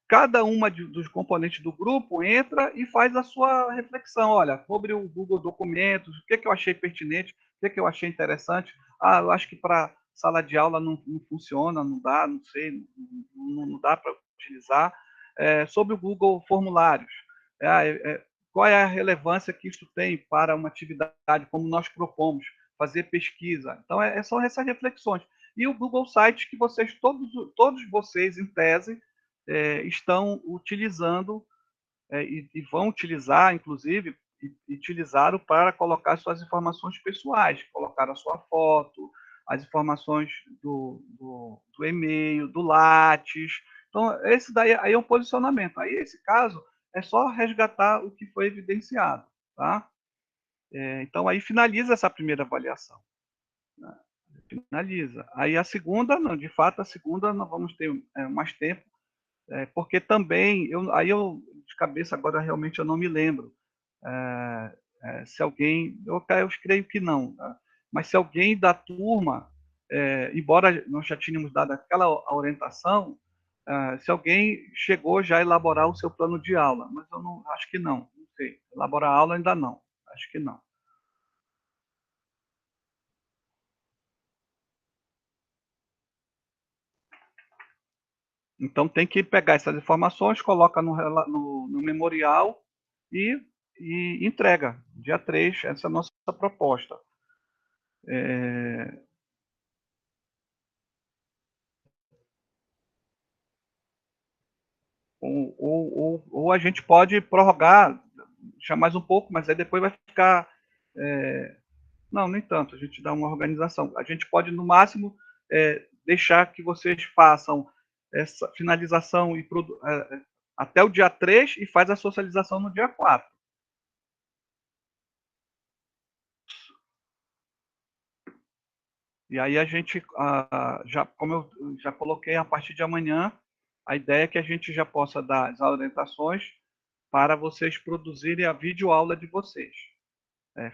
S1: cada uma dos componentes do grupo entra e faz a sua reflexão. Olha, sobre o Google Documentos, o que eu achei pertinente, o que eu achei interessante. Eu acho que para sala de aula não funciona, não dá, não sei, não dá para utilizar. Sobre o Google Formulários, qual é a relevância que isso tem para uma atividade como nós propomos, fazer pesquisa. Então, são essas reflexões. E o Google Sites que vocês, todos vocês, em tese, estão utilizando e vão utilizar, inclusive, utilizaram para colocar suas informações pessoais, colocar a sua foto, as informações do e-mail, do Lattes. Então, esse daí aí é um posicionamento. Aí, esse caso, é só resgatar o que foi evidenciado. Tá? Então, aí finaliza essa primeira avaliação. Né? Finaliza. Aí a segunda, não, de fato, a segunda nós vamos ter mais tempo, porque também, de cabeça agora realmente eu não me lembro, se alguém, eu creio que não, tá? Mas se alguém da turma, embora nós já tínhamos dado aquela orientação, se alguém chegou já a elaborar o seu plano de aula, mas eu não, acho que não sei, elaborar a aula ainda não, acho que não. Então tem que pegar essas informações, coloca no memorial e entrega. Dia 3, essa é a nossa proposta. Ou a gente pode prorrogar, deixar mais um pouco, mas aí depois vai ficar... Não, nem tanto, a gente dá uma organização. A gente pode, no máximo, deixar que vocês façam essa finalização até o dia 3 e faz a socialização no dia 4. E aí a gente, como eu já coloquei, a partir de amanhã, a ideia é que a gente já possa dar as orientações para vocês produzirem a videoaula de vocês.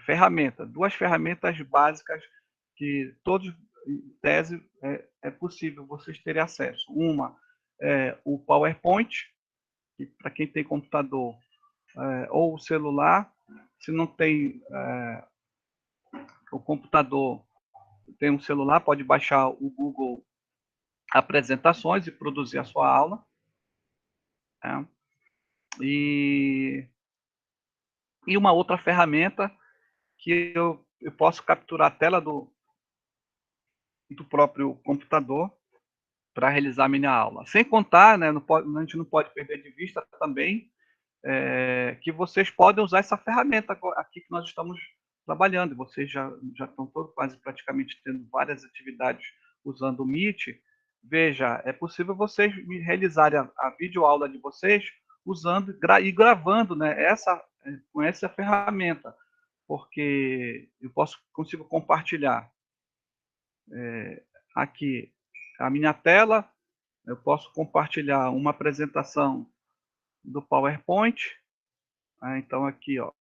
S1: Ferramenta, 2 ferramentas básicas que todos, em tese, é possível vocês terem acesso. Uma é o PowerPoint, que para quem tem computador ou celular, se não tem o computador, tem um celular, pode baixar o Google Apresentações e produzir a sua aula. E uma outra ferramenta que eu posso capturar a tela do próprio computador para realizar a minha aula. Sem contar, né, a gente não pode perder de vista também que vocês podem usar essa ferramenta aqui que nós estamos trabalhando. Vocês já estão todos quase praticamente tendo várias atividades usando o Meet. Veja, é possível vocês realizarem a videoaula de vocês usando e gravando, né, com essa ferramenta, porque eu consigo compartilhar aqui a minha tela, eu posso compartilhar uma apresentação do PowerPoint. Então aqui, ó,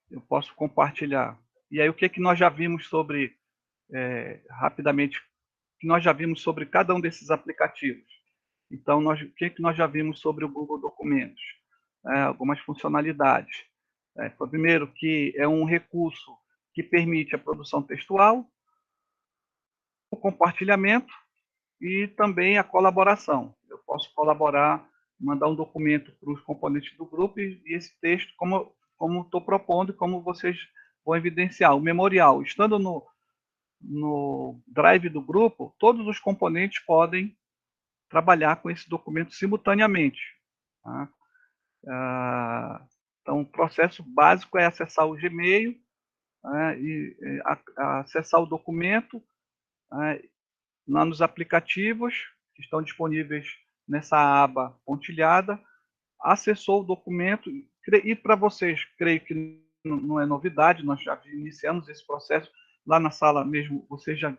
S1: eu posso compartilhar. E aí o que nós já vimos sobre, rapidamente, que nós já vimos sobre cada um desses aplicativos. Então, o que nós já vimos sobre o Google Documentos? Algumas funcionalidades. Primeiro, que é um recurso que permite a produção textual, o compartilhamento e também a colaboração. Eu posso colaborar, mandar um documento para os componentes do grupo e esse texto, como estou propondo e como vocês vão evidenciar. O memorial, estando no drive do grupo, todos os componentes podem trabalhar com esse documento simultaneamente. Tá? Então, o processo básico é acessar o Gmail, acessar o documento lá nos aplicativos que estão disponíveis nessa aba pontilhada, acessou o documento, e para vocês, creio que não é novidade, nós já iniciamos esse processo, lá na sala mesmo, vocês já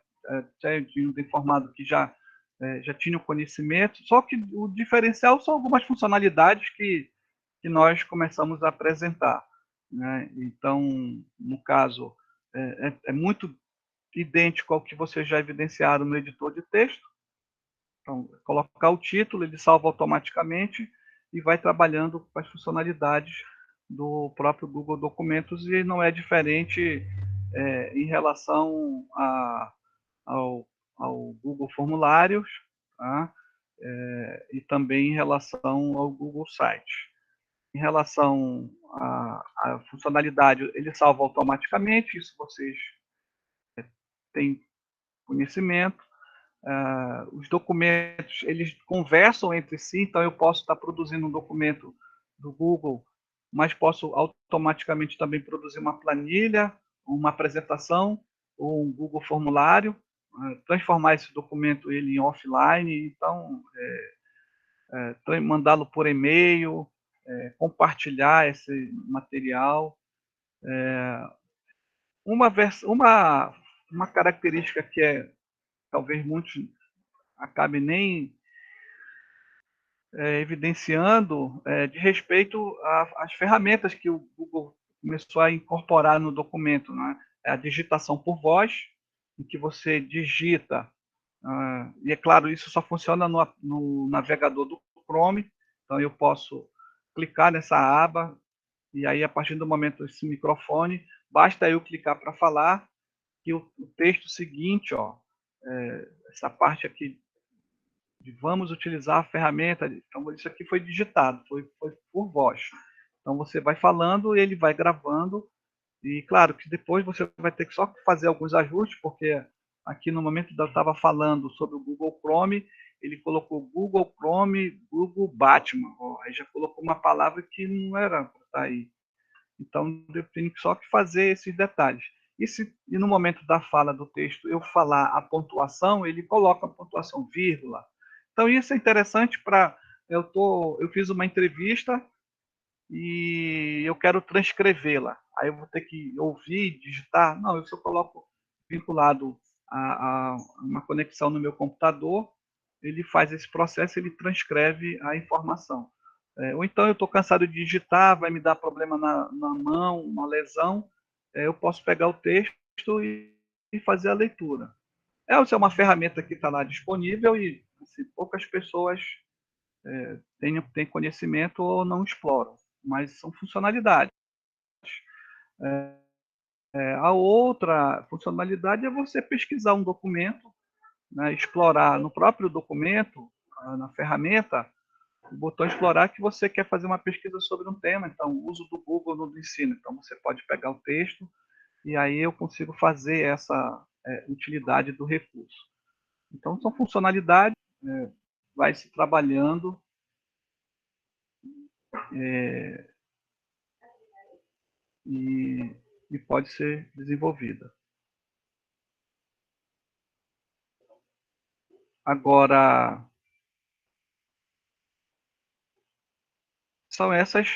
S1: tinham informado que já tinham conhecimento, só que o diferencial são algumas funcionalidades que nós começamos a apresentar. Né? Então, no caso, é muito idêntico ao que vocês já evidenciaram no editor de texto. Então, colocar o título, ele salva automaticamente e vai trabalhando com as funcionalidades do próprio Google Documentos, e não é diferente em relação ao Google Formulários, tá? E também em relação ao Google Site. Em relação à funcionalidade, ele salva automaticamente, isso vocês têm conhecimento. Os documentos, eles conversam entre si, então eu posso estar produzindo um documento do Google, mas posso automaticamente também produzir uma planilha, uma apresentação, ou um Google formulário, transformar esse documento ele em offline, então mandá-lo por e-mail, compartilhar esse material. Uma característica que talvez muitos acabem nem evidenciando de respeito às ferramentas que o Google começou a incorporar no documento, né? É a digitação por voz, em que você digita, e é claro, isso só funciona no navegador do Chrome, então eu posso clicar nessa aba, e aí a partir do momento esse microfone, basta eu clicar para falar, que o texto seguinte, ó, essa parte aqui de vamos utilizar a ferramenta. Então, isso aqui foi digitado, foi por voz. Então, você vai falando, ele vai gravando, e claro que depois você vai ter que só fazer alguns ajustes, porque aqui no momento eu estava falando sobre o Google Chrome, ele colocou Google Chrome, Google Batman, aí já colocou uma palavra que não era para estar aí. Então, eu tenho só que fazer esses detalhes. E no momento da fala do texto eu falar a pontuação, ele coloca a pontuação, vírgula. Então, isso é interessante para... Eu fiz uma entrevista e eu quero transcrevê-la. Aí eu vou ter que ouvir, digitar. Não, eu só coloco vinculado a uma conexão no meu computador, ele faz esse processo, ele transcreve a informação. Ou então eu estou cansado de digitar, vai me dar problema na mão, uma lesão, eu posso pegar o texto e fazer a leitura. Essa é uma ferramenta que está lá disponível e assim, poucas pessoas têm conhecimento ou não exploram, mas são funcionalidades. A outra funcionalidade é você pesquisar um documento, né, explorar no próprio documento, na ferramenta, o botão explorar que você quer fazer uma pesquisa sobre um tema, então uso do Google no ensino. Então você pode pegar o texto e aí eu consigo fazer essa utilidade do recurso. Então são funcionalidades, vai se trabalhando e pode ser desenvolvida. Agora, são essas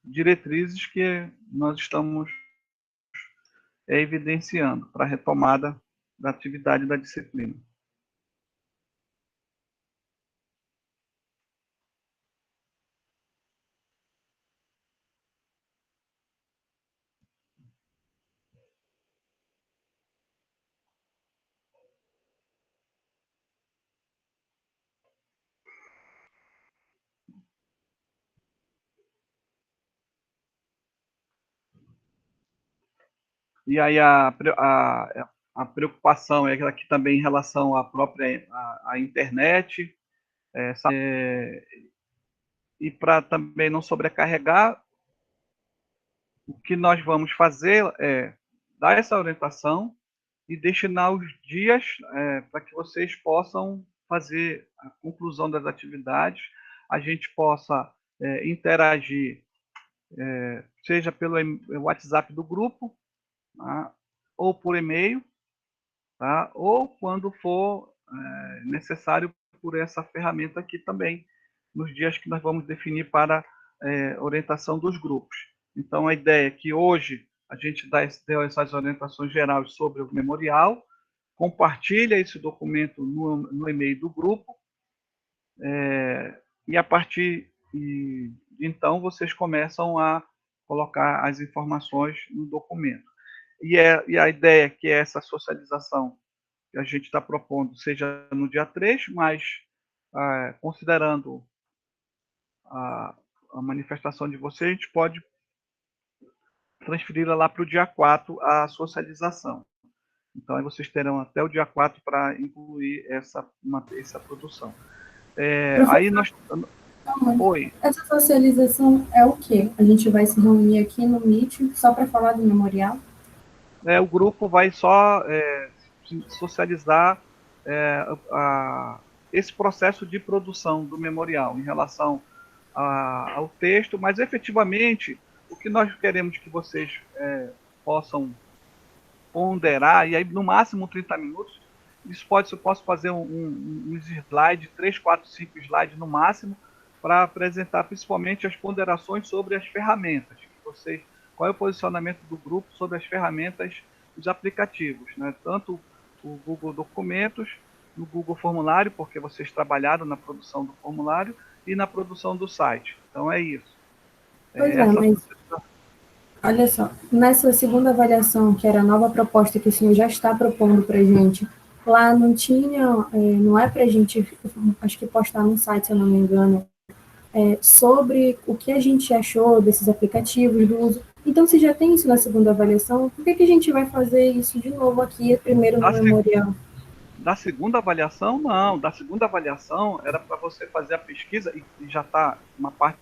S1: diretrizes que nós estamos evidenciando para a retomada da atividade da disciplina. E aí a preocupação é aqui também em relação à própria à internet, e para também não sobrecarregar, o que nós vamos fazer é dar essa orientação e destinar os dias para que vocês possam fazer a conclusão das atividades, a gente possa interagir, seja pelo WhatsApp do grupo, tá? Ou por e-mail, tá? Ou quando for necessário por essa ferramenta aqui também, nos dias que nós vamos definir para orientação dos grupos. Então, a ideia é que hoje a gente deu essas orientações gerais sobre o memorial, compartilha esse documento no e-mail do grupo, e a partir de então vocês começam a colocar as informações no documento. E a ideia é que essa socialização que a gente está propondo seja no dia 3, mas considerando a, a manifestação de vocês, a gente pode transferi-la lá para o dia 4, a socialização. Então, aí vocês terão até o dia 4 para incluir essa produção. Aí nós... Oi.
S2: Essa socialização é o quê? A gente vai se reunir aqui no Meet só para falar do memorial?
S1: O grupo vai só socializar esse processo de produção do memorial em relação ao texto, mas efetivamente o que nós queremos que vocês possam ponderar, e aí no máximo 30 minutos, eu posso fazer um slide, 3, 4, 5 slides no máximo, para apresentar principalmente as ponderações sobre as ferramentas. Qual é o posicionamento do grupo sobre as ferramentas dos aplicativos, né? Tanto o Google Documentos, no Google Formulário, porque vocês trabalharam na produção do formulário, e na produção do site. Então é isso.
S2: Pois mas olha só, nessa segunda avaliação, que era a nova proposta que o senhor já está propondo para a gente, lá não tinha, não é para a gente, acho que postar no site, se eu não me engano, sobre o que a gente achou desses aplicativos, do uso. Então, se já tem isso na segunda avaliação, por que a gente vai fazer isso de novo aqui, primeiro no memorial?
S1: Da segunda avaliação, não. Da segunda avaliação era para você fazer a pesquisa, e já está uma parte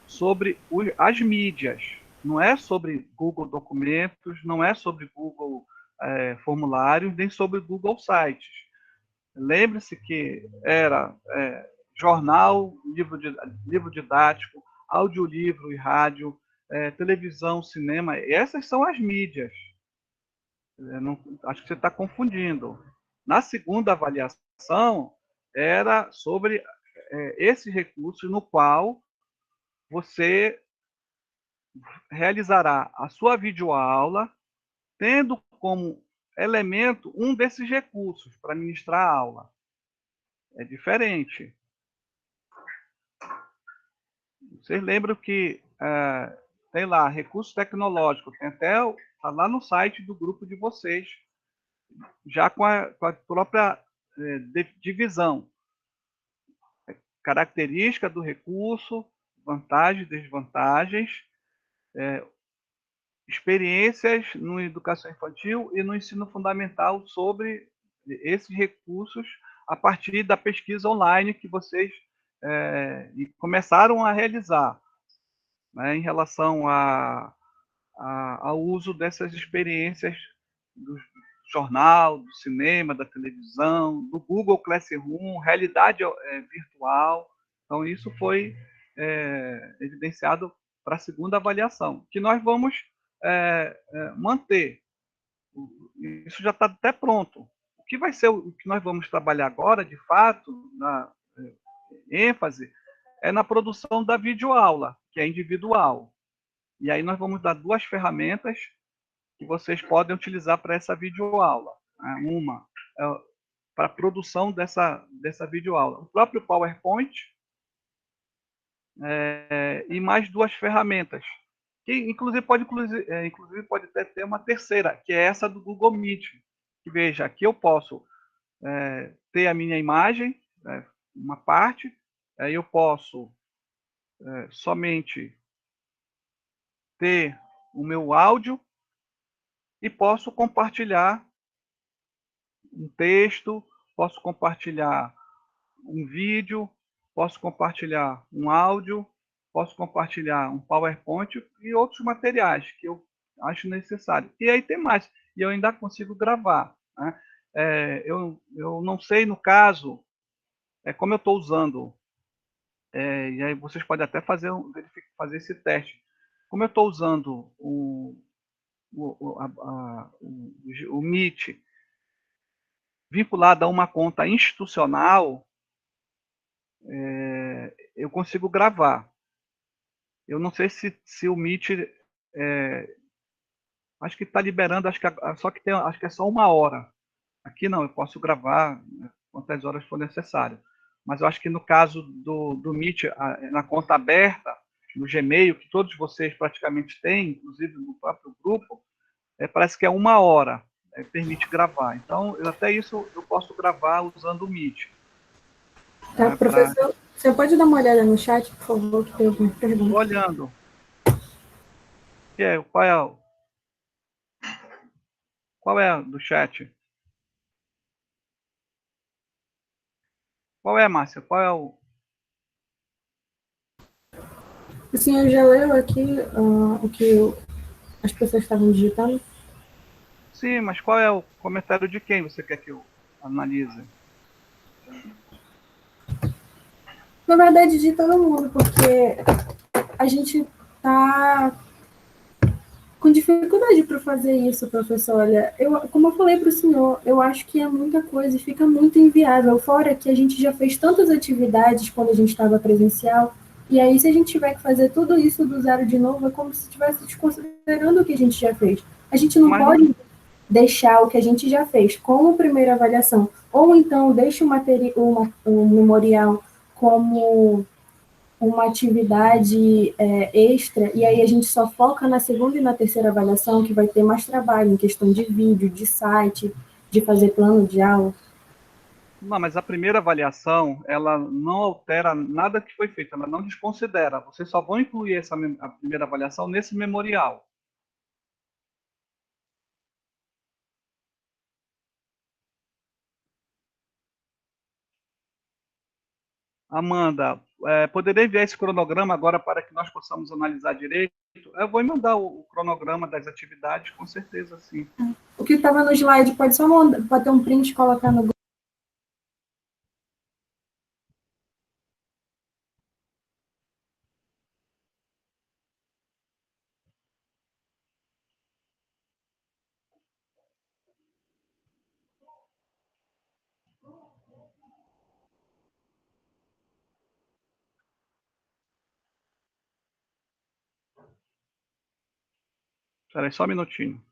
S1: sobre as mídias. Não é sobre Google Documentos, não é sobre Google Formulários, nem sobre Google Sites. Lembre-se que era jornal, livro didático, audiolivro e rádio, televisão, cinema. Essas são as mídias. Acho que você está confundindo. Na segunda avaliação, era sobre esse recurso no qual você realizará a sua videoaula, tendo como elemento um desses recursos para ministrar a aula. É diferente. Vocês lembram que tem lá recurso tecnológico, tem até tá lá no site do grupo de vocês, já com a própria divisão. Característica do recurso, vantagens, desvantagens, experiências no educação infantil e no ensino fundamental sobre esses recursos a partir da pesquisa online que vocês começaram a realizar, né, em relação ao uso dessas experiências do jornal, do cinema, da televisão, do Google Classroom, realidade virtual. Então, isso foi evidenciado para a segunda avaliação, que nós vamos manter. Isso já está até pronto. O que vai ser o que nós vamos trabalhar agora, de fato, ênfase é na produção da videoaula, que é individual. E aí nós vamos dar duas ferramentas que vocês podem utilizar para essa videoaula. Uma é para a produção dessa videoaula. O próprio PowerPoint e mais duas ferramentas. Que inclusive pode até ter uma terceira, que é essa do Google Meet. Que veja, aqui eu posso ter a minha imagem, uma parte, aí eu posso somente ter o meu áudio e posso compartilhar um texto, posso compartilhar um vídeo, posso compartilhar um áudio, posso compartilhar um PowerPoint e outros materiais que eu acho necessário. E aí tem mais, e eu ainda consigo gravar. Né? Eu não sei, no caso, como eu estou usando, e aí vocês podem até fazer esse teste. Como eu estou usando o Meet vinculado a uma conta institucional, eu consigo gravar. Eu não sei se o Meet acho que está liberando, só que acho que é só 1 hora. Aqui não, eu posso gravar, né, quantas horas for necessário. Mas eu acho que no caso do Meet, na conta aberta, no Gmail, que todos vocês praticamente têm, inclusive no próprio grupo, parece que é 1 hora, permite gravar. Então, até isso eu posso gravar usando o Meet.
S2: Tá, professor, você pode dar uma olhada no chat, por favor, que tem alguma
S1: Estou
S2: pergunta?
S1: olhando. Qual é do chat? Qual é, Márcia? Qual é o.
S2: O senhor já leu aqui o que as pessoas estavam digitando?
S1: Sim, mas qual é o comentário de quem você quer que eu analise?
S2: Na verdade, de todo mundo, porque a gente está com dificuldade para fazer isso, professor. Olha, como eu falei para o senhor, eu acho que é muita coisa e fica muito inviável. Fora que a gente já fez tantas atividades quando a gente estava presencial, e aí se a gente tiver que fazer tudo isso do zero de novo, é como se estivesse desconsiderando o que a gente já fez. A gente não
S1: Mas não,
S2: pode deixar o que a gente já fez como primeira avaliação, ou então deixa o memorial como uma atividade extra, e aí a gente só foca na segunda e na terceira avaliação, que vai ter mais trabalho em questão de vídeo, de site, de fazer plano de aula.
S1: não, mas a primeira avaliação, ela não altera nada que foi feito, ela não desconsidera. Vocês só vão incluir a primeira avaliação nesse memorial. Amanda, poderia enviar esse cronograma agora para que nós possamos analisar direito? Eu vou mandar o cronograma das atividades, com certeza, sim.
S2: O que estava no slide, pode só bater um print e colocar no grupo.
S1: Espera aí, só um minutinho.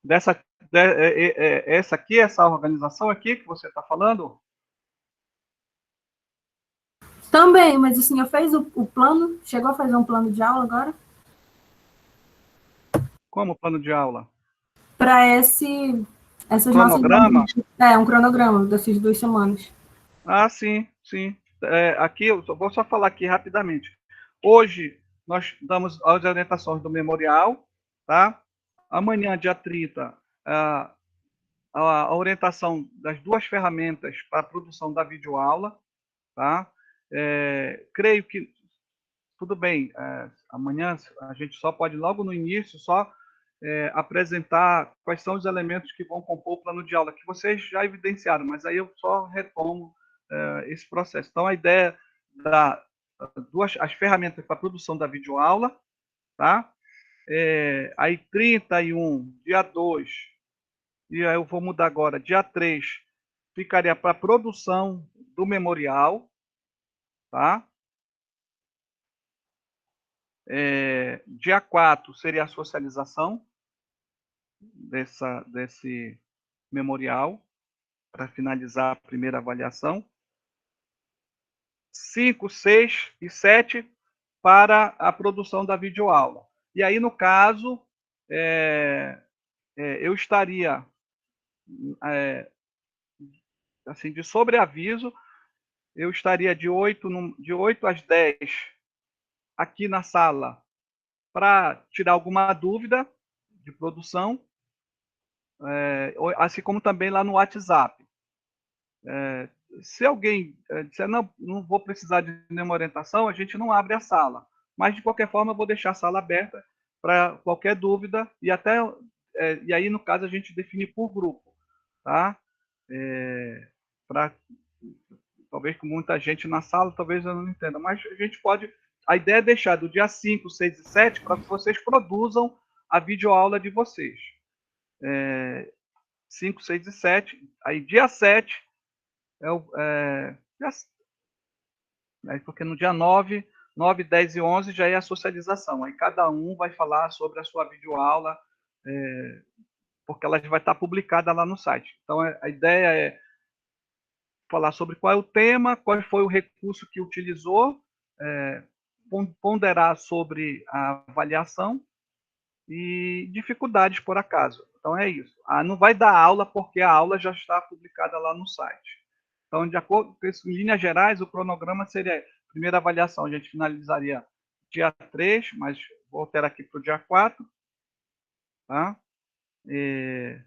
S1: Essa aqui, essa organização aqui que você está falando?
S2: Também, mas o senhor fez o plano? Chegou a fazer um plano de aula agora?
S1: Como plano de aula?
S2: Para essas nossas
S1: Cronograma?
S2: reuniões. Um cronograma dessas 2 semanas.
S1: Ah, sim, sim. Aqui, vou só falar aqui rapidamente. Hoje, nós damos as orientações do memorial, tá? Amanhã, dia 30, a orientação das 2 ferramentas para a produção da videoaula, tá? Creio que, tudo bem, amanhã a gente só pode, logo no início, só apresentar quais são os elementos que vão compor o plano de aula, que vocês já evidenciaram, mas aí eu só retomo esse processo. Então, a ideia as ferramentas para a produção da videoaula, tá? Aí 31, dia 2, e aí eu vou mudar agora, dia 3, ficaria para a produção do memorial, tá? Dia 4 seria a socialização desse memorial, para finalizar a primeira avaliação. 5, 6 e 7 para a produção da videoaula. E aí, no caso, eu estaria, assim, de sobreaviso, eu estaria de 8 às 10 aqui na sala para tirar alguma dúvida de produção, assim como também lá no WhatsApp. Se alguém disser, não vou precisar de nenhuma orientação, a gente não abre a sala. Mas, de qualquer forma, eu vou deixar a sala aberta para qualquer dúvida e aí, no caso, a gente define por grupo, tá? Talvez com muita gente na sala, talvez eu não entenda, mas a gente pode... A ideia é deixar do dia 5, 6 e 7 para que vocês produzam a videoaula de vocês. 5, 6 e 7. Aí, dia 7 porque no dia 9, 10 e 11 já é a socialização. Aí cada um vai falar sobre a sua videoaula, porque ela vai estar publicada lá no site. Então, a ideia é falar sobre qual é o tema, qual foi o recurso que utilizou, ponderar sobre a avaliação e dificuldades por acaso. Então, é isso. Não vai dar aula porque a aula já está publicada lá no site. Então, de acordo com isso, em linhas gerais, o cronograma seria: a primeira avaliação a gente finalizaria dia 3, mas vou alterar aqui para o dia 4, tá? E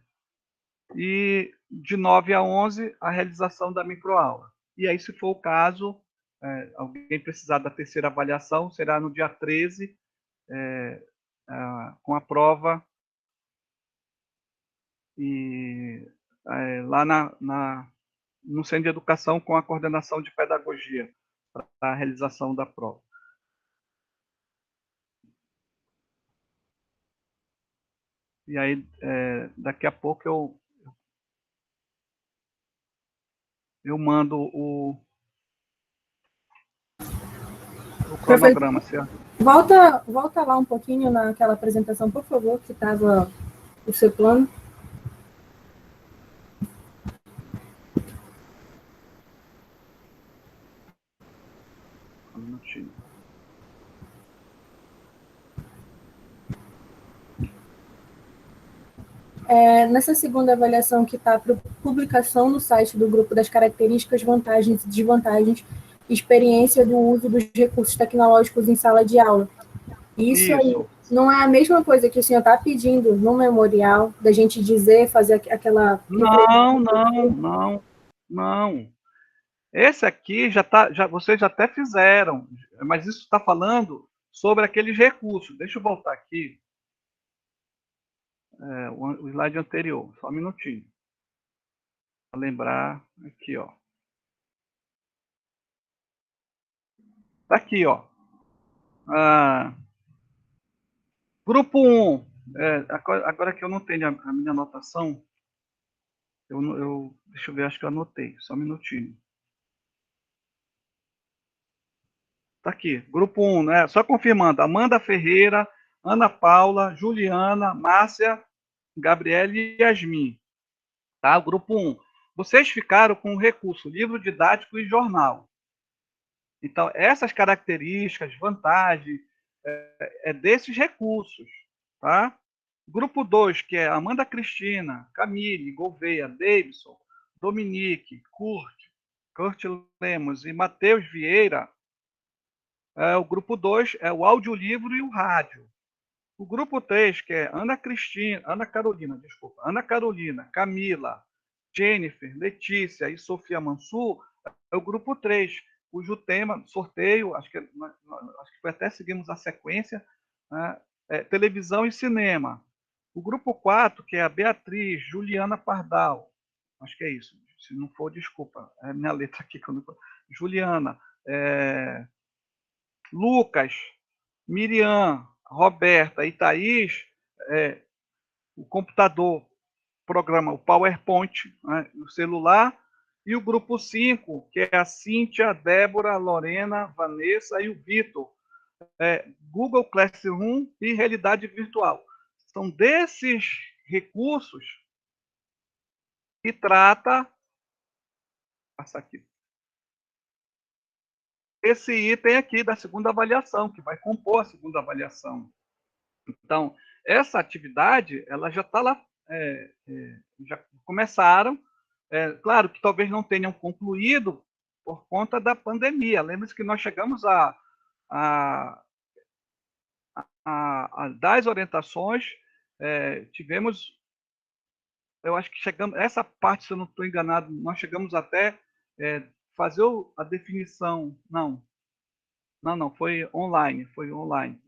S1: de 9 a 11, a realização da microaula. E aí, se for o caso, alguém precisar da terceira avaliação, será no dia 13, com a prova e lá no Centro de Educação com a coordenação de pedagogia para a realização da prova. E aí, daqui a pouco eu mando o cronograma, certo?
S2: Volta lá um pouquinho naquela apresentação, por favor, que estava o seu plano.
S1: Um minutinho.
S2: Nessa segunda avaliação que está para publicação no site do grupo das características, vantagens e desvantagens, experiência do uso dos recursos tecnológicos em sala de aula. Isso aí não é a mesma coisa que o senhor está pedindo no memorial, da gente dizer, fazer aquela...
S1: Não. Esse aqui vocês já até fizeram, mas isso está falando sobre aqueles recursos. Deixa eu voltar aqui. O slide anterior, só um minutinho. Para lembrar aqui, ó. Tá aqui, ó. Grupo 1. Agora que eu não tenho a minha anotação, deixa eu ver, acho que eu anotei. Só um minutinho. Tá aqui, grupo 1, né? Só confirmando. Amanda Ferreira, Ana Paula, Juliana, Márcia Gabriela e Yasmin. Tá? O grupo 1. Vocês ficaram com o recurso livro didático e jornal. Então, essas características, vantagens, é desses recursos. Tá? Grupo 2, que é Amanda Cristina, Camille, Gouveia, Davidson, Dominique, Kurt Lemos e Matheus Vieira. O grupo 2 é o audiolivro e o rádio. O grupo 3, que é Ana Carolina, Camila, Jennifer, Letícia e Sofia Mansur, é o grupo 3, cujo tema, sorteio, acho que foi até seguimos a sequência, né, televisão e cinema. O grupo 4, que é a Beatriz, Juliana Pardal, acho que é isso, se não for, desculpa, é a minha letra aqui, Juliana, Lucas, Miriam, Roberta e Thaís, o computador programa o PowerPoint, né, o celular, e o grupo 5, que é a Cíntia, a Débora, a Lorena, Vanessa e o Vitor, Google Classroom e realidade virtual. São desses recursos que trata esse item aqui da segunda avaliação, que vai compor a segunda avaliação. Então, essa atividade, ela já está lá, já começaram, claro que talvez não tenham concluído por conta da pandemia. Lembre-se que nós chegamos a das orientações, tivemos, eu acho que chegamos, essa parte, se eu não estou enganado, nós chegamos até fazer a definição, não, foi online,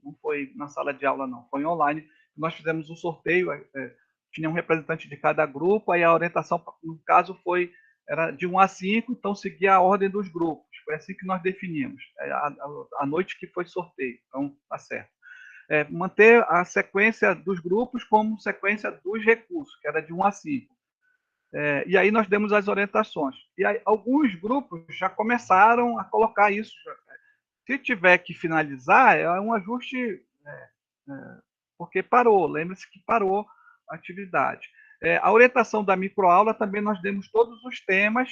S1: não foi na sala de aula, não, foi online. Nós fizemos um sorteio, tinha um representante de cada grupo, aí a orientação, no caso, era de 1 a 5, então seguia a ordem dos grupos. Foi assim que nós definimos, a noite que foi sorteio, então tá certo. Manter a sequência dos grupos como sequência dos recursos, que era de 1 a 5. E aí nós demos as orientações. E aí, alguns grupos já começaram a colocar isso. Se tiver que finalizar, é um ajuste, porque parou. Lembre-se que parou a atividade. A orientação da microaula também nós demos todos os temas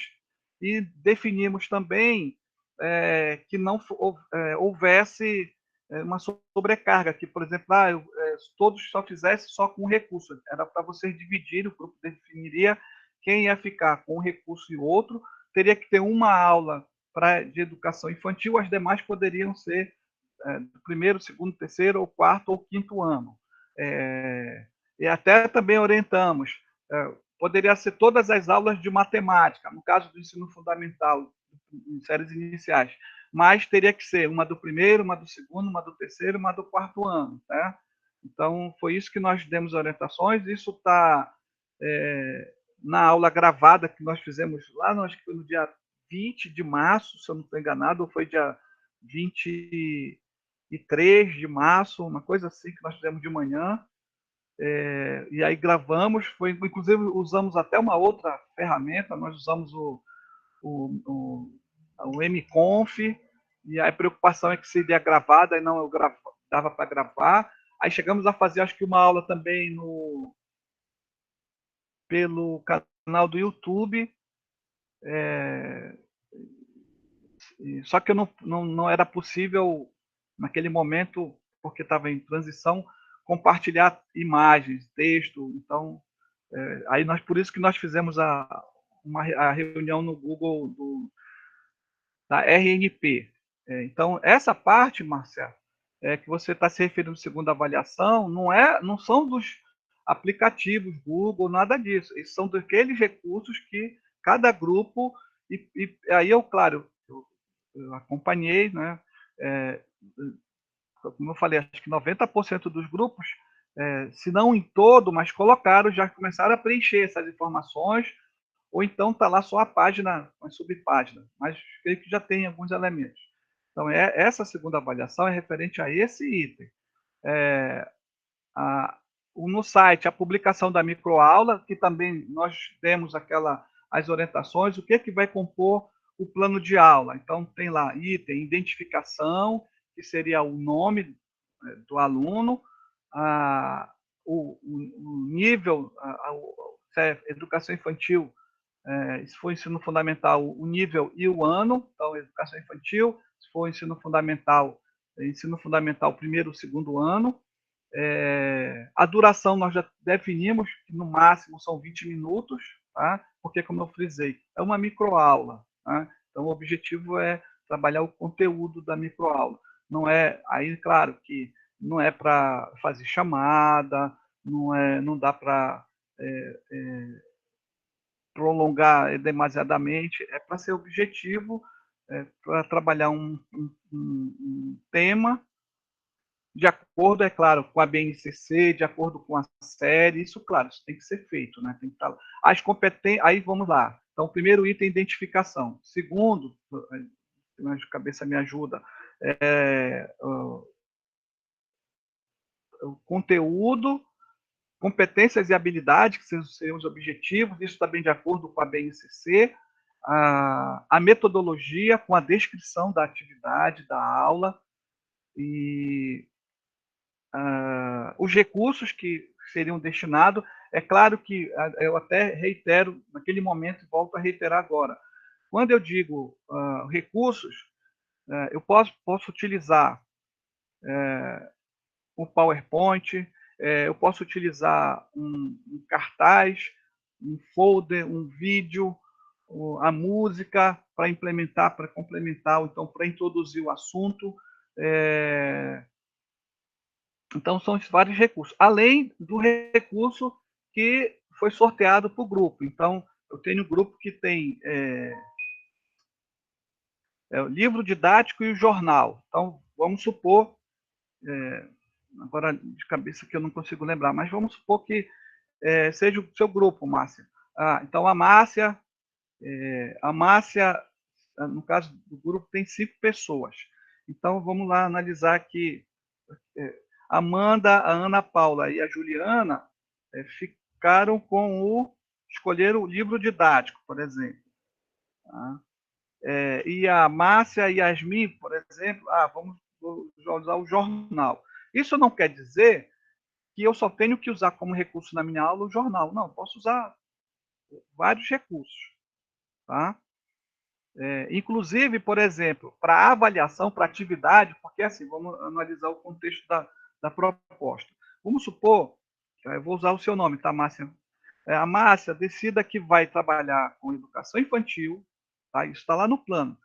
S1: e definimos também que não houvesse uma sobrecarga, que, por exemplo, todos só fizessem só com recurso. Era para vocês dividirem, o grupo definiria quem ia ficar com um recurso e outro, teria que ter uma aula de educação infantil, as demais poderiam ser do primeiro, segundo, terceiro, ou quarto ou quinto ano. E até também orientamos, poderia ser todas as aulas de matemática, no caso do ensino fundamental, em séries iniciais, mas teria que ser uma do primeiro, uma do segundo, uma do terceiro, uma do quarto ano. Né? Então, foi isso que nós demos orientações, isso está na aula gravada que nós fizemos lá, acho que foi no dia 20 de março, se eu não estou enganado, ou foi dia 23 de março, uma coisa assim que nós fizemos de manhã. E aí gravamos, inclusive usamos até uma outra ferramenta, nós usamos o MConf, e a preocupação é que seria gravada, e não dava para gravar. Aí chegamos a fazer, acho que uma aula também pelo canal do YouTube, só que não era possível, naquele momento, porque estava em transição, compartilhar imagens, texto. Então, por isso que nós fizemos a reunião no Google da RNP. Então, essa parte, Marcelo, que você está se referindo segunda avaliação, não são dos aplicativos Google, nada disso. Eles são daqueles recursos que cada grupo, e aí claro, eu acompanhei, né? Como eu falei, acho que 90% dos grupos, se não em todo, mas colocaram, já começaram a preencher essas informações, ou então está lá só a página, uma subpágina, mas creio que já tem alguns elementos. Então, essa segunda avaliação é referente a esse item. No site, a publicação da microaula, que também nós temos as orientações, o que vai compor o plano de aula. Então, tem lá item, identificação, que seria o nome do aluno, o nível, se é educação infantil, se for ensino fundamental, o nível e o ano, então educação infantil, se for ensino fundamental primeiro, segundo ano. A duração nós já definimos, que no máximo são 20 minutos, tá? Porque, como eu frisei, é uma microaula. Tá? Então, o objetivo é trabalhar o conteúdo da microaula. Não é, aí, claro, que não é para fazer chamada, não dá para prolongar demasiadamente, é para ser objetivo, para trabalhar um tema de acordo, é claro, com a BNCC, de acordo com a série, isso, claro, isso tem que ser feito, né? Tem que estar... As competências, aí vamos lá. Então, primeiro item, identificação. Segundo, de cabeça me ajuda, o conteúdo, competências e habilidades, que seriam os objetivos, isso também de acordo com a BNCC, a metodologia com a descrição da atividade, da aula, e os recursos que seriam destinados. É claro que eu até reitero naquele momento e volto a reiterar agora. Quando eu digo recursos, eu posso utilizar o PowerPoint, eu posso utilizar um cartaz, um folder, um vídeo, a música para implementar, para complementar, ou então para introduzir o assunto. Então, são vários recursos, além do recurso que foi sorteado para o grupo. Então, eu tenho um grupo que tem o livro didático e o jornal. Então, vamos supor, agora de cabeça que eu não consigo lembrar, mas vamos supor que seja o seu grupo, Márcia. Então, a Márcia, no caso do grupo, tem 5 pessoas. Então, vamos lá analisar aqui. A Amanda, a Ana Paula e a Juliana ficaram escolheram o livro didático, por exemplo. Tá? E a Márcia e a Yasmin, por exemplo, vamos usar o jornal. Isso não quer dizer que eu só tenho que usar como recurso na minha aula o jornal. Não, posso usar vários recursos. Tá? Inclusive, por exemplo, para avaliação, para atividade, porque assim, vamos analisar o contexto da proposta. Vamos supor, eu vou usar o seu nome, tá, Márcia? A Márcia decida que vai trabalhar com educação infantil, tá? Isso está lá no plano.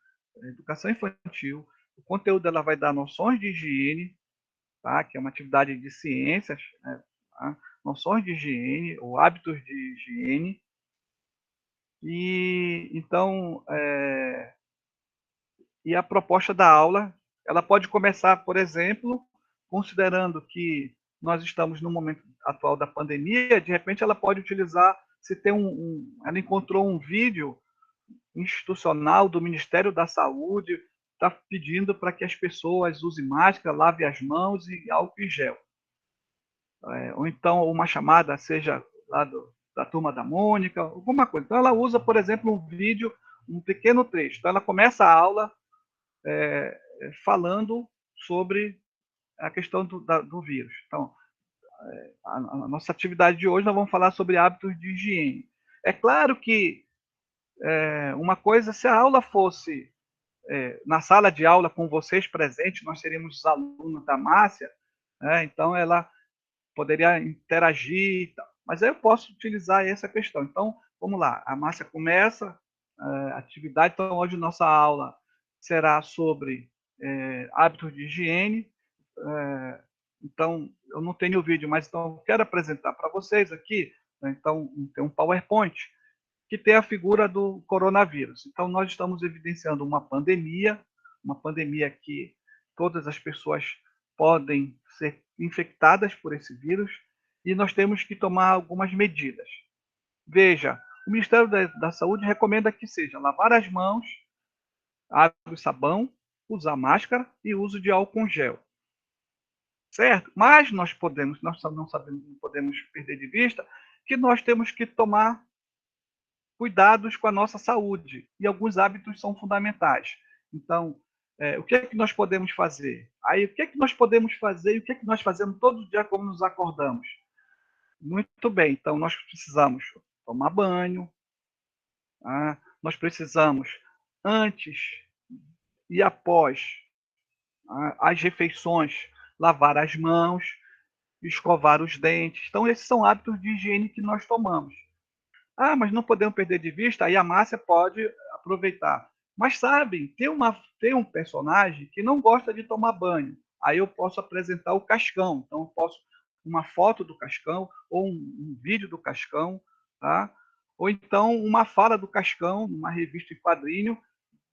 S1: Educação infantil, o conteúdo dela vai dar noções de higiene, tá? Que é uma atividade de ciências, né? Tá? Noções de higiene, ou hábitos de higiene. E então, e a proposta da aula, ela pode começar, por exemplo, considerando que nós estamos no momento atual da pandemia, de repente ela pode utilizar, se tem ela encontrou um vídeo institucional do Ministério da Saúde, está pedindo para que as pessoas usem máscara, lavem as mãos e álcool em gel. Ou então uma chamada, seja lá da turma da Mônica, alguma coisa. Então ela usa, por exemplo, um vídeo, um pequeno trecho. Então ela começa a aula falando sobre a questão do vírus. Então, a nossa atividade de hoje, nós vamos falar sobre hábitos de higiene. É claro que uma coisa, se a aula fosse na sala de aula com vocês presentes, nós seríamos os alunos da Márcia, então ela poderia interagir, mas aí eu posso utilizar essa questão. Então, vamos lá, a Márcia começa a atividade, então hoje nossa aula será sobre hábitos de higiene. Então, eu não tenho o vídeo, mas então eu quero apresentar para vocês aqui, né, então tem um PowerPoint que tem a figura do coronavírus. Então, nós estamos evidenciando uma pandemia que todas as pessoas podem ser infectadas por esse vírus e nós temos que tomar algumas medidas. Veja, o Ministério da Saúde recomenda que seja lavar as mãos, água e sabão, usar máscara e uso de álcool gel. Certo? Mas nós não podemos perder de vista que nós temos que tomar cuidados com a nossa saúde e alguns hábitos são fundamentais. Então, o que é que nós podemos fazer? Aí, o que é que nós podemos fazer e o que é que nós fazemos todos os dias como nos acordamos? Muito bem, então nós precisamos tomar banho, nós precisamos, antes e após as refeições, lavar as mãos, escovar os dentes. Então, esses são hábitos de higiene que nós tomamos. Mas não podemos perder de vista, aí a Márcia pode aproveitar. Mas sabem, tem um personagem que não gosta de tomar banho. Aí eu posso apresentar o Cascão. Então, eu posso uma foto do Cascão ou um vídeo do Cascão, tá? Ou então uma fala do Cascão, numa revista em quadrinho,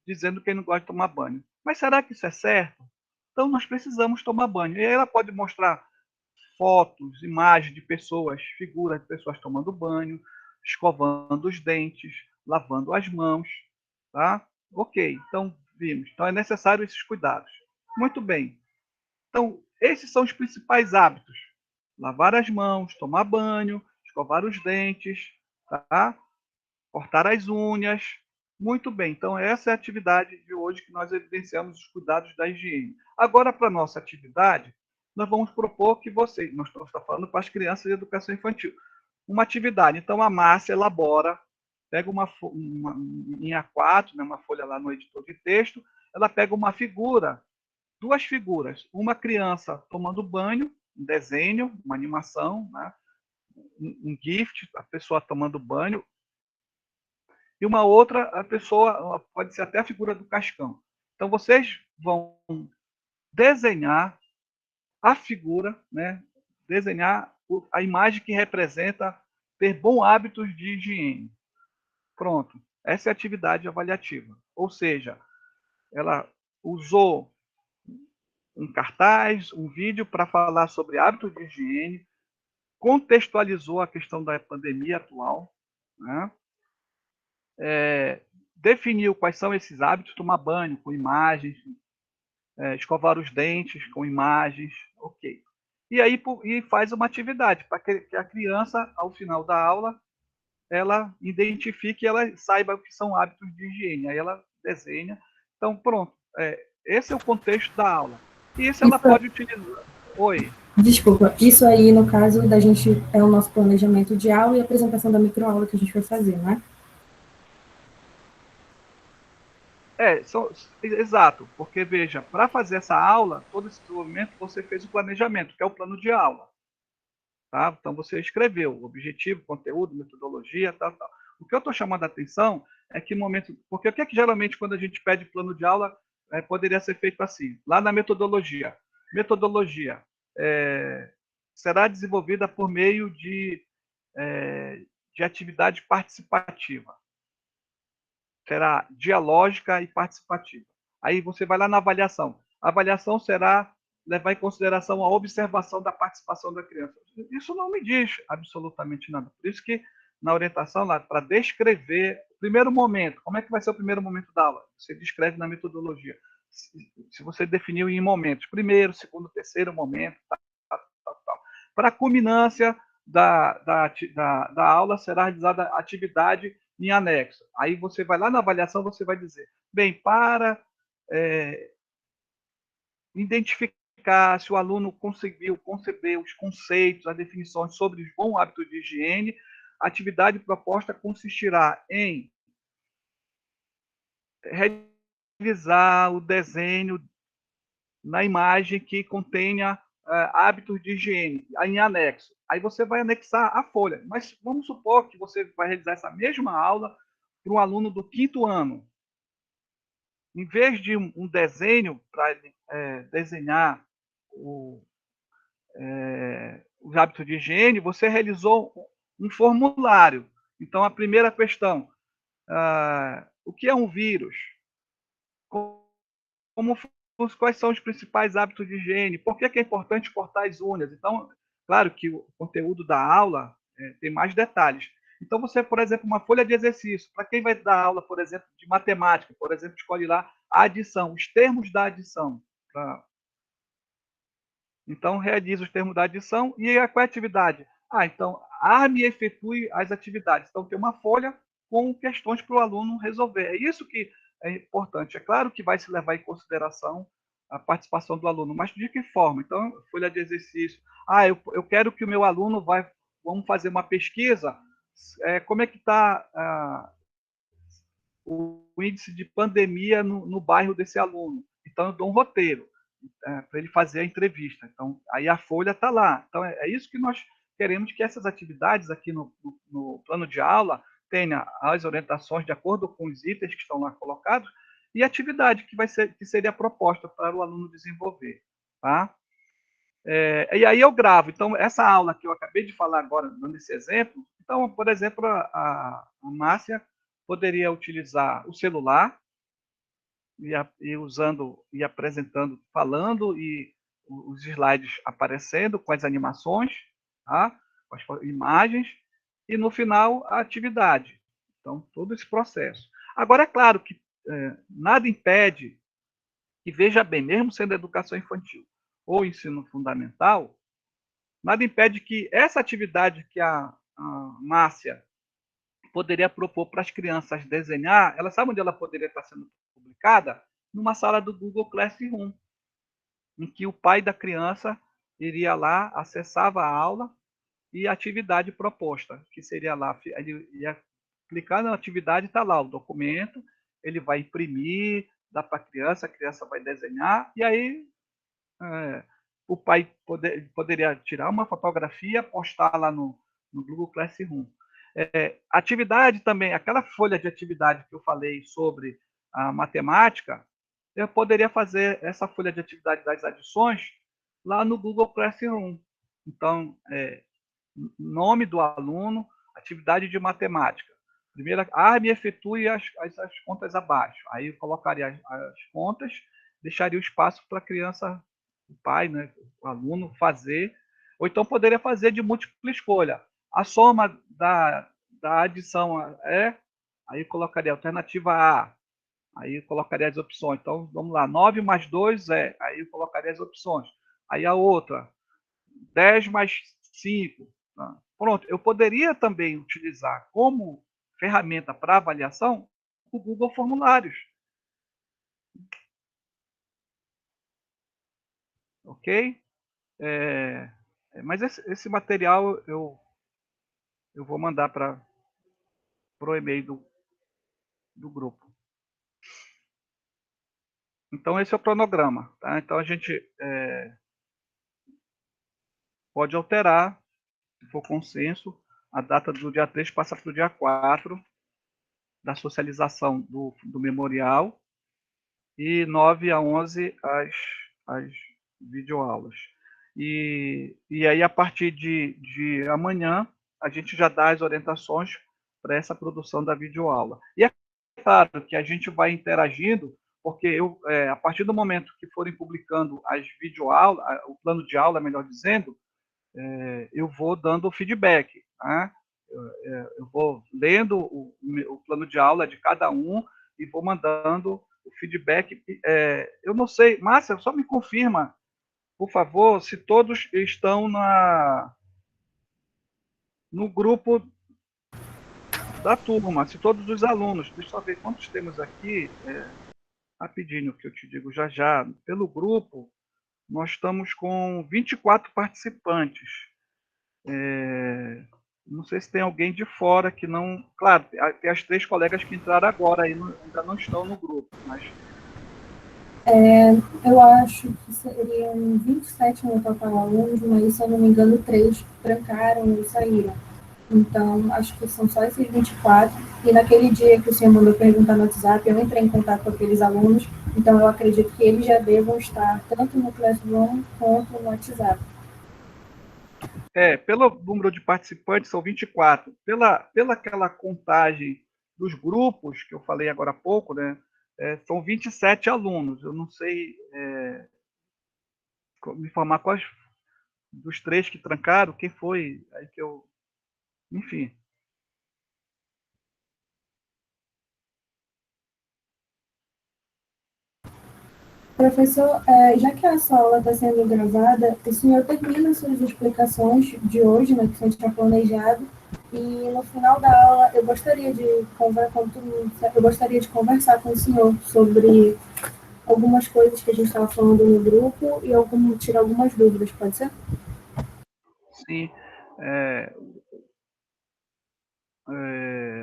S1: dizendo que ele não gosta de tomar banho. Mas será que isso é certo? Então nós precisamos tomar banho. E aí ela pode mostrar fotos, imagens de pessoas, figuras de pessoas tomando banho, escovando os dentes, lavando as mãos, tá? Ok, então vimos. Então é necessário esses cuidados. Muito bem. Então, esses são os principais hábitos: lavar as mãos, tomar banho, escovar os dentes, tá? Cortar as unhas. Muito bem, então essa é a atividade de hoje que nós evidenciamos os cuidados da higiene. Agora, para a nossa atividade, nós vamos propor que vocês, nós estamos falando para as crianças de educação infantil, uma atividade. Então, a Márcia elabora, pega em A4, né, uma folha lá no editor de texto, ela pega uma figura, duas figuras, uma criança tomando banho, um desenho, uma animação, né, um gift, a pessoa tomando banho, e uma outra, a pessoa pode ser até a figura do Cascão. Então, vocês vão desenhar a figura, né? Desenhar a imagem que representa ter bons hábitos de higiene. Pronto. Essa é a atividade avaliativa. Ou seja, ela usou um cartaz, um vídeo para falar sobre hábitos de higiene, contextualizou a questão da pandemia atual, né? Definiu quais são esses hábitos, tomar banho com imagens, escovar os dentes com imagens, ok. E aí faz uma atividade para que a criança, ao final da aula, ela identifique, ela saiba o que são hábitos de higiene. Aí ela desenha. Então, pronto. Esse é o contexto da aula. E isso ela
S2: Isso,
S1: pode utilizar. Oi.
S2: desculpa, isso aí, no caso da gente, é o nosso planejamento de aula e apresentação da microaula que a gente vai fazer, não é?
S1: Exato, porque veja, para fazer essa aula, todo esse desenvolvimento, você fez o planejamento, que é o plano de aula. Tá? Então você escreveu o objetivo, conteúdo, metodologia, tal, tal. O que eu estou chamando a atenção é que momento, porque o que é que geralmente quando a gente pede plano de aula poderia ser feito assim, lá na metodologia será desenvolvida por meio de atividade participativa, será dialógica e participativa. Aí você vai lá na avaliação. A avaliação será levar em consideração a observação da participação da criança. Isso não me diz absolutamente nada. Por isso que na orientação, lá, para descrever o primeiro momento, como é que vai ser o primeiro momento da aula? Você descreve na metodologia. Se você definiu em momentos, primeiro, segundo, terceiro momento, tal. Para a culminância da aula, será realizada a atividade em anexo. Aí você vai lá na avaliação, você vai dizer, bem, para identificar se o aluno conseguiu conceber os conceitos, as definições sobre os bons hábitos de higiene, a atividade proposta consistirá em realizar o desenho na imagem que contenha hábitos de higiene, em anexo. Aí você vai anexar a folha. Mas vamos supor que você vai realizar essa mesma aula para um aluno do quinto ano. Em vez de um desenho para desenhar os hábitos de higiene, você realizou um formulário. Então, a primeira questão: o que é um vírus? Como, quais são os principais hábitos de higiene? Por que é importante cortar as unhas? Então, claro que o conteúdo da aula tem mais detalhes. Então, você, por exemplo, uma folha de exercício. Para quem vai dar aula, por exemplo, de matemática, por exemplo, escolhe lá a adição, os termos da adição. Então, realiza os termos da adição e qual é a atividade? Então, arme e efetue as atividades. Então, tem uma folha com questões para o aluno resolver. É isso que é importante. É claro que vai se levar em consideração a participação do aluno, mas de que forma? Então, folha de exercício. Eu quero que o meu aluno vamos fazer uma pesquisa, como é que está o índice de pandemia no bairro desse aluno. Então, eu dou um roteiro para ele fazer a entrevista. Então, aí a folha está lá. Então, é isso que nós queremos, que essas atividades aqui no plano de aula tenha as orientações de acordo com os itens que estão lá colocados e a atividade que seria proposta para o aluno desenvolver. Tá? E aí eu gravo. Então, essa aula que eu acabei de falar agora, dando esse exemplo, então, por exemplo, a Márcia poderia utilizar o celular e apresentando, falando e os slides aparecendo com as animações, tá? Com as imagens, e no final a atividade. Então, todo esse processo. Agora, é claro que nada impede que, veja bem, mesmo sendo educação infantil ou ensino fundamental, nada impede que essa atividade que a Márcia poderia propor para as crianças desenhar, ela sabe onde ela poderia estar sendo publicada? Numa sala do Google Classroom, em que o pai da criança iria lá, acessava a aula e a atividade proposta, que seria lá, ele ia clicar na atividade, está lá o documento, ele vai imprimir, dá para a criança vai desenhar, e aí o pai poderia tirar uma fotografia, postar lá no Google Classroom. Atividade também, aquela folha de atividade que eu falei sobre a matemática, eu poderia fazer essa folha de atividade das adições lá no Google Classroom. Então, nome do aluno, atividade de matemática. Primeiro, me efetue as contas abaixo. Aí eu colocaria as contas, deixaria o espaço para a criança, o pai, né, o aluno fazer, ou então poderia fazer de múltipla escolha. A soma da adição aí eu colocaria a alternativa A, aí eu colocaria as opções. Então, vamos lá, 9 mais 2 aí eu colocaria as opções. Aí a outra, 10 mais 5. Tá? Pronto, eu poderia também utilizar como ferramenta para avaliação o Google Formulários. Ok? Mas esse material eu vou mandar para o e-mail do grupo. Então, esse é o cronograma. Tá? Então, a gente pode alterar, se for consenso, a data do dia 3 passa para o dia 4 da socialização do memorial e 9 a 11 as videoaulas. E aí, a partir de amanhã, a gente já dá as orientações para essa produção da videoaula. E é claro que a gente vai interagindo, porque a partir do momento que forem publicando as videoaulas, o plano de aula, melhor dizendo, eu vou dando feedback. Tá? Eu vou lendo o plano de aula de cada um e vou mandando o feedback. Eu não sei, Márcia, só me confirma, por favor, se todos estão no grupo da turma, se todos os alunos. Deixa eu ver quantos temos aqui. Rapidinho, que eu te digo já já. Pelo grupo, nós estamos com 24 participantes. Não sei se tem alguém de fora que não... Claro, tem as 3 colegas que entraram agora, aí ainda não estão no grupo, mas...
S2: Eu acho que seriam 27 no total alunos, mas, se eu não me engano, 3 trancaram e saíram. Então, acho que são só esses 24. E naquele dia que o senhor mandou perguntar no WhatsApp, eu entrei em contato com aqueles alunos, então eu acredito que eles já devam estar tanto no Classroom quanto no WhatsApp.
S1: Pelo número de participantes, são 24. Pela aquela contagem dos grupos, que eu falei agora há pouco, né, são 27 alunos. Eu não sei me informar quais dos 3 que trancaram, quem foi, aí que eu... Enfim.
S2: Professor, já que a sua aula está sendo gravada, o senhor termina suas explicações de hoje, né, que a gente tinha planejado, e no final da aula eu gostaria de conversar com o senhor sobre algumas coisas que a gente estava falando no grupo e tirar algumas dúvidas, pode ser?
S1: Sim.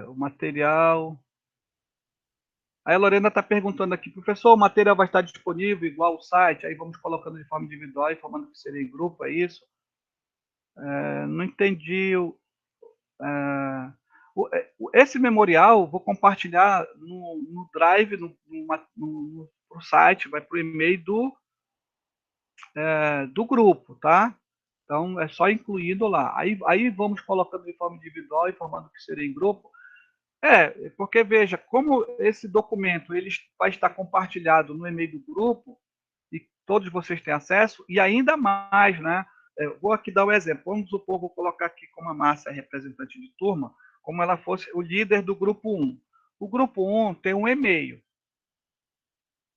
S1: o material. Aí a Lorena está perguntando aqui, professor, o material vai estar disponível igual o site? Aí vamos colocando de forma individual, informando que seria em grupo, é isso? Não entendi. Esse memorial vou compartilhar no Drive, no site, vai para o e-mail do grupo, tá? Então é só incluindo lá. Aí vamos colocando de forma individual, informando que seria em grupo. Porque veja, como esse documento ele vai estar compartilhado no e-mail do grupo e todos vocês têm acesso, e ainda mais, né? Vou aqui dar um exemplo. Vamos supor, vou colocar aqui como a Márcia é representante de turma, como ela fosse o líder do grupo 1. O grupo 1 tem um e-mail,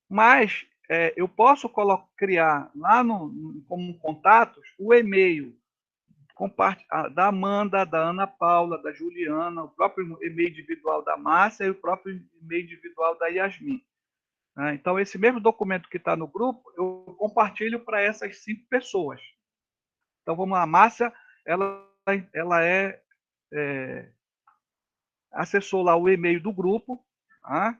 S1: mas eu posso criar lá como contatos o e-mail da Amanda, da Ana Paula, da Juliana, o próprio e-mail individual da Márcia e o próprio e-mail individual da Yasmin. Então, esse mesmo documento que está no grupo, eu compartilho para essas 5 pessoas. Então, vamos lá, a Márcia, ela acessou lá o e-mail do grupo, tá?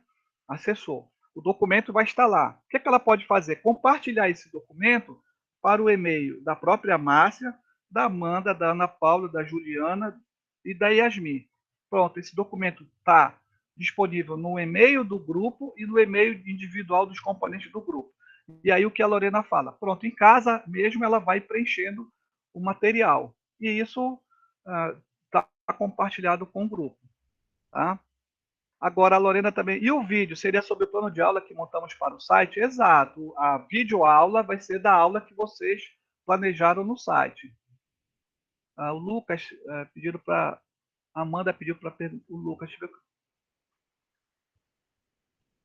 S1: Acessou. O documento vai estar lá. O que ela pode fazer? Compartilhar esse documento para o e-mail da própria Márcia, da Amanda, da Ana Paula, da Juliana e da Yasmin. Pronto, esse documento está disponível no e-mail do grupo e no e-mail individual dos componentes do grupo. E aí o que a Lorena fala? Pronto, em casa mesmo ela vai preenchendo o material. E isso está compartilhado com o grupo. Tá? Agora, a Lorena também. E o vídeo? Seria sobre o plano de aula que montamos para o site? Exato. A videoaula vai ser da aula que vocês planejaram no site. O Lucas pediram para. A Amanda pediu para o Lucas.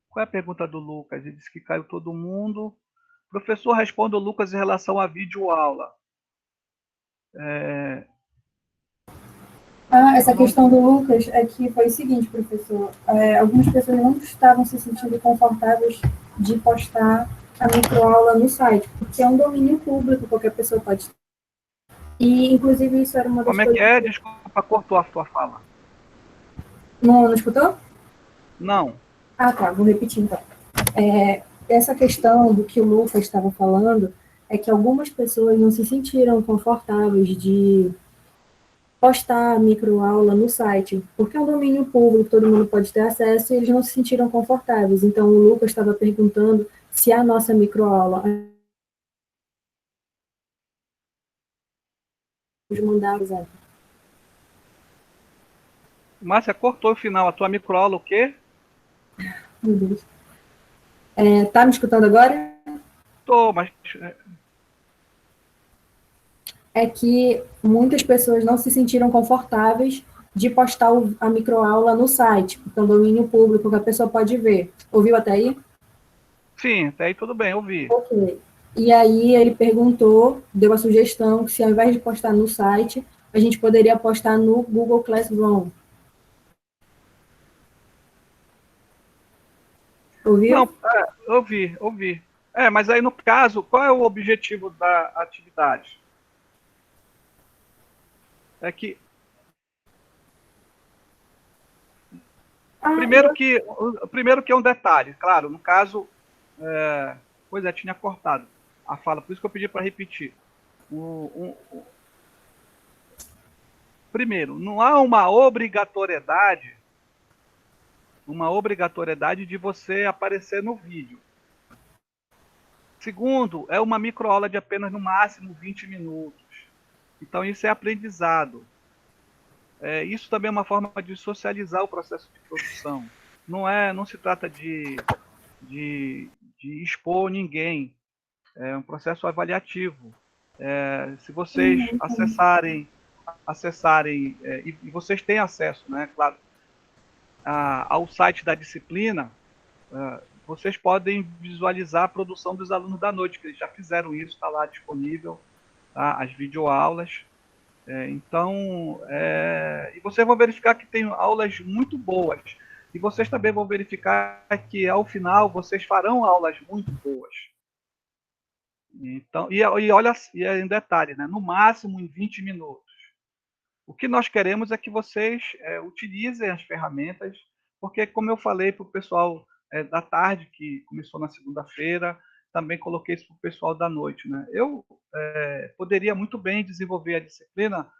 S1: Qual é a pergunta do Lucas? Ele disse que caiu todo mundo. Professor, responda o Lucas em relação à videoaula.
S2: Essa questão do Lucas é que foi o seguinte, professor. Algumas pessoas não estavam se sentindo confortáveis de postar a microaula no site, porque é um domínio público, qualquer pessoa pode. E, inclusive, isso era uma das
S1: Como é que
S2: coisas.
S1: é? Desculpa, cortou a sua fala.
S2: Não escutou?
S1: Não.
S2: Ah, tá, vou repetir então. Essa questão do que o Lucas estava falando é que algumas pessoas não se sentiram confortáveis de postar a microaula no site, porque é um domínio público, todo mundo pode ter acesso, e eles não se sentiram confortáveis. Então, o Lucas estava perguntando se a nossa microaula mandar, exemplo.
S1: Márcia, cortou o final. A tua microaula o quê?
S2: Meu Deus. Tá me escutando agora?
S1: Tô, mas
S2: É que muitas pessoas não se sentiram confortáveis de postar a microaula no site, porque é um domínio público que a pessoa pode ver. Ouviu até aí?
S1: sim, até aí tudo bem, ouvi.
S2: Ok. E aí ele perguntou, deu a sugestão que se ao invés de postar no site, a gente poderia postar no Google Classroom. Ouviu?
S1: Não, ouvi. Mas aí no caso, qual é o objetivo da atividade? É que primeiro que é um detalhe, claro, no caso, pois é, tinha cortado a fala, por isso que eu pedi para repetir. Primeiro, não há uma obrigatoriedade de você aparecer no vídeo. Segundo, é uma microaula de apenas no máximo 20 minutos. Então isso é aprendizado. Isso também é uma forma de socializar o processo de produção. Não se trata de expor ninguém. É um processo avaliativo. Se vocês acessarem e vocês têm acesso, né, claro, ao site da disciplina, vocês podem visualizar a produção dos alunos da noite, que eles já fizeram isso, está lá disponível, tá? As videoaulas. Então, e vocês vão verificar que tem aulas muito boas. E vocês também vão verificar que, ao final, vocês farão aulas muito boas. Então, olha, e é um detalhe, né? No máximo em 20 minutos. O que nós queremos é que vocês utilizem as ferramentas, porque, como eu falei para o pessoal da tarde, que começou na segunda-feira, também coloquei isso para o pessoal da noite. Né? Eu poderia muito bem desenvolver a disciplina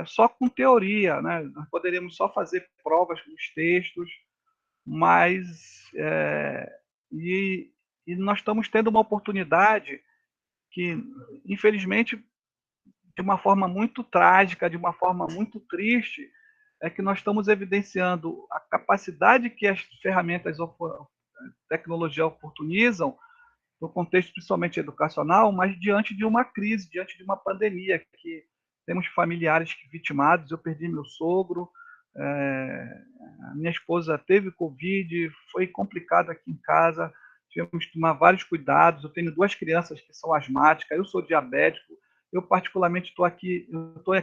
S1: só com teoria, né? Nós poderíamos só fazer provas com os textos, mas e, e nós estamos tendo uma oportunidade que, infelizmente, de uma forma muito trágica, de uma forma muito triste, é que nós estamos evidenciando a capacidade que as ferramentas tecnologia oportunizam, no contexto principalmente educacional, mas diante de uma crise, diante de uma pandemia, que temos familiares vitimados. Eu perdi meu sogro, a minha esposa teve Covid, foi complicado aqui em casa, tivemos que tomar vários cuidados. Eu tenho 2 crianças que são asmáticas, eu sou diabético, eu particularmente estou aqui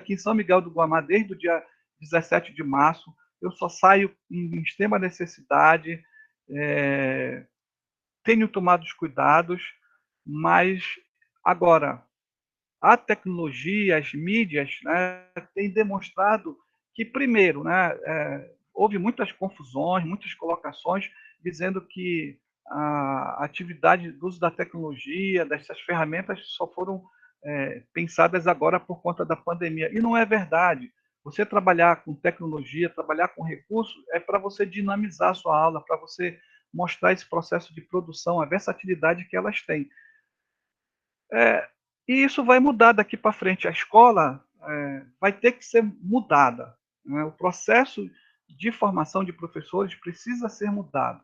S1: em São Miguel do Guamá desde o dia 17 de março, eu só saio em extrema necessidade, tenho tomado os cuidados, mas agora a tecnologia, as mídias, né, têm demonstrado que, primeiro, né, houve muitas confusões, muitas colocações dizendo que a atividade do uso da tecnologia, dessas ferramentas, só foram pensadas agora por conta da pandemia. E não é verdade. Você trabalhar com tecnologia, trabalhar com recursos, é para você dinamizar a sua aula, para você mostrar esse processo de produção, a versatilidade que elas têm. E isso vai mudar daqui para frente. A escola vai ter que ser mudada. Né? O processo de formação de professores precisa ser mudado.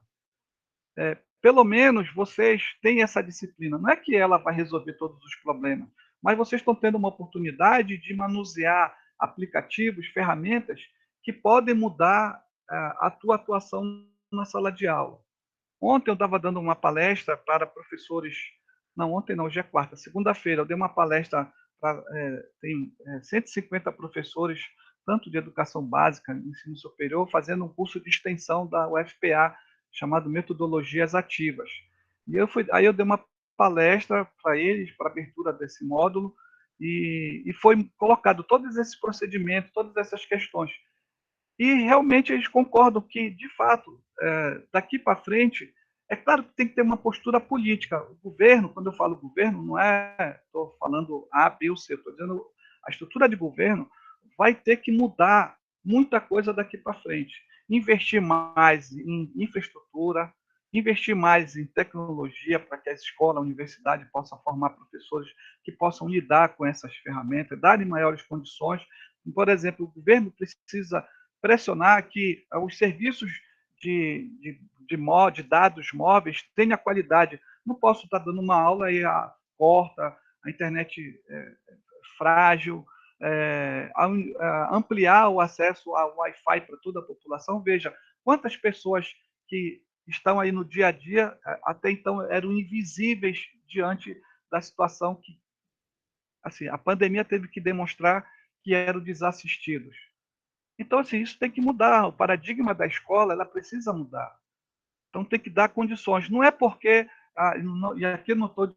S1: Pelo menos vocês têm essa disciplina. Não é que ela vai resolver todos os problemas, mas vocês estão tendo uma oportunidade de manusear aplicativos, ferramentas que podem mudar a tua atuação na sala de aula. Ontem eu estava dando uma palestra para professores. Não, ontem não, hoje é quarta. Segunda-feira eu dei uma palestra para. Tem 150 professores, tanto de educação básica, ensino superior, fazendo um curso de extensão da UFPA, chamado Metodologias Ativas. Aí eu dei uma palestra para eles, para a abertura desse módulo, e foi colocado todos esses procedimentos, todas essas questões. E realmente eles concordam que, de fato, daqui para frente, é claro que tem que ter uma postura política. O governo, quando eu falo governo, não estou falando A, B ou C, estou dizendo a estrutura de governo vai ter que mudar muita coisa daqui para frente. Investir mais em infraestrutura, investir mais em tecnologia para que a escola, a universidade possa formar professores que possam lidar com essas ferramentas, darem maiores condições. Por exemplo, o governo precisa pressionar que os serviços de dados móveis tenham qualidade. Não posso estar dando uma aula e corta, a internet frágil, ampliar o acesso ao Wi-Fi para toda a população. Veja, quantas pessoas que estão aí no dia a dia, até então eram invisíveis diante da situação que assim, a pandemia teve que demonstrar que eram desassistidos. Então, assim, isso tem que mudar. O paradigma da escola, ela precisa mudar. Então, tem que dar condições. Não é porque, e aqui eu não estou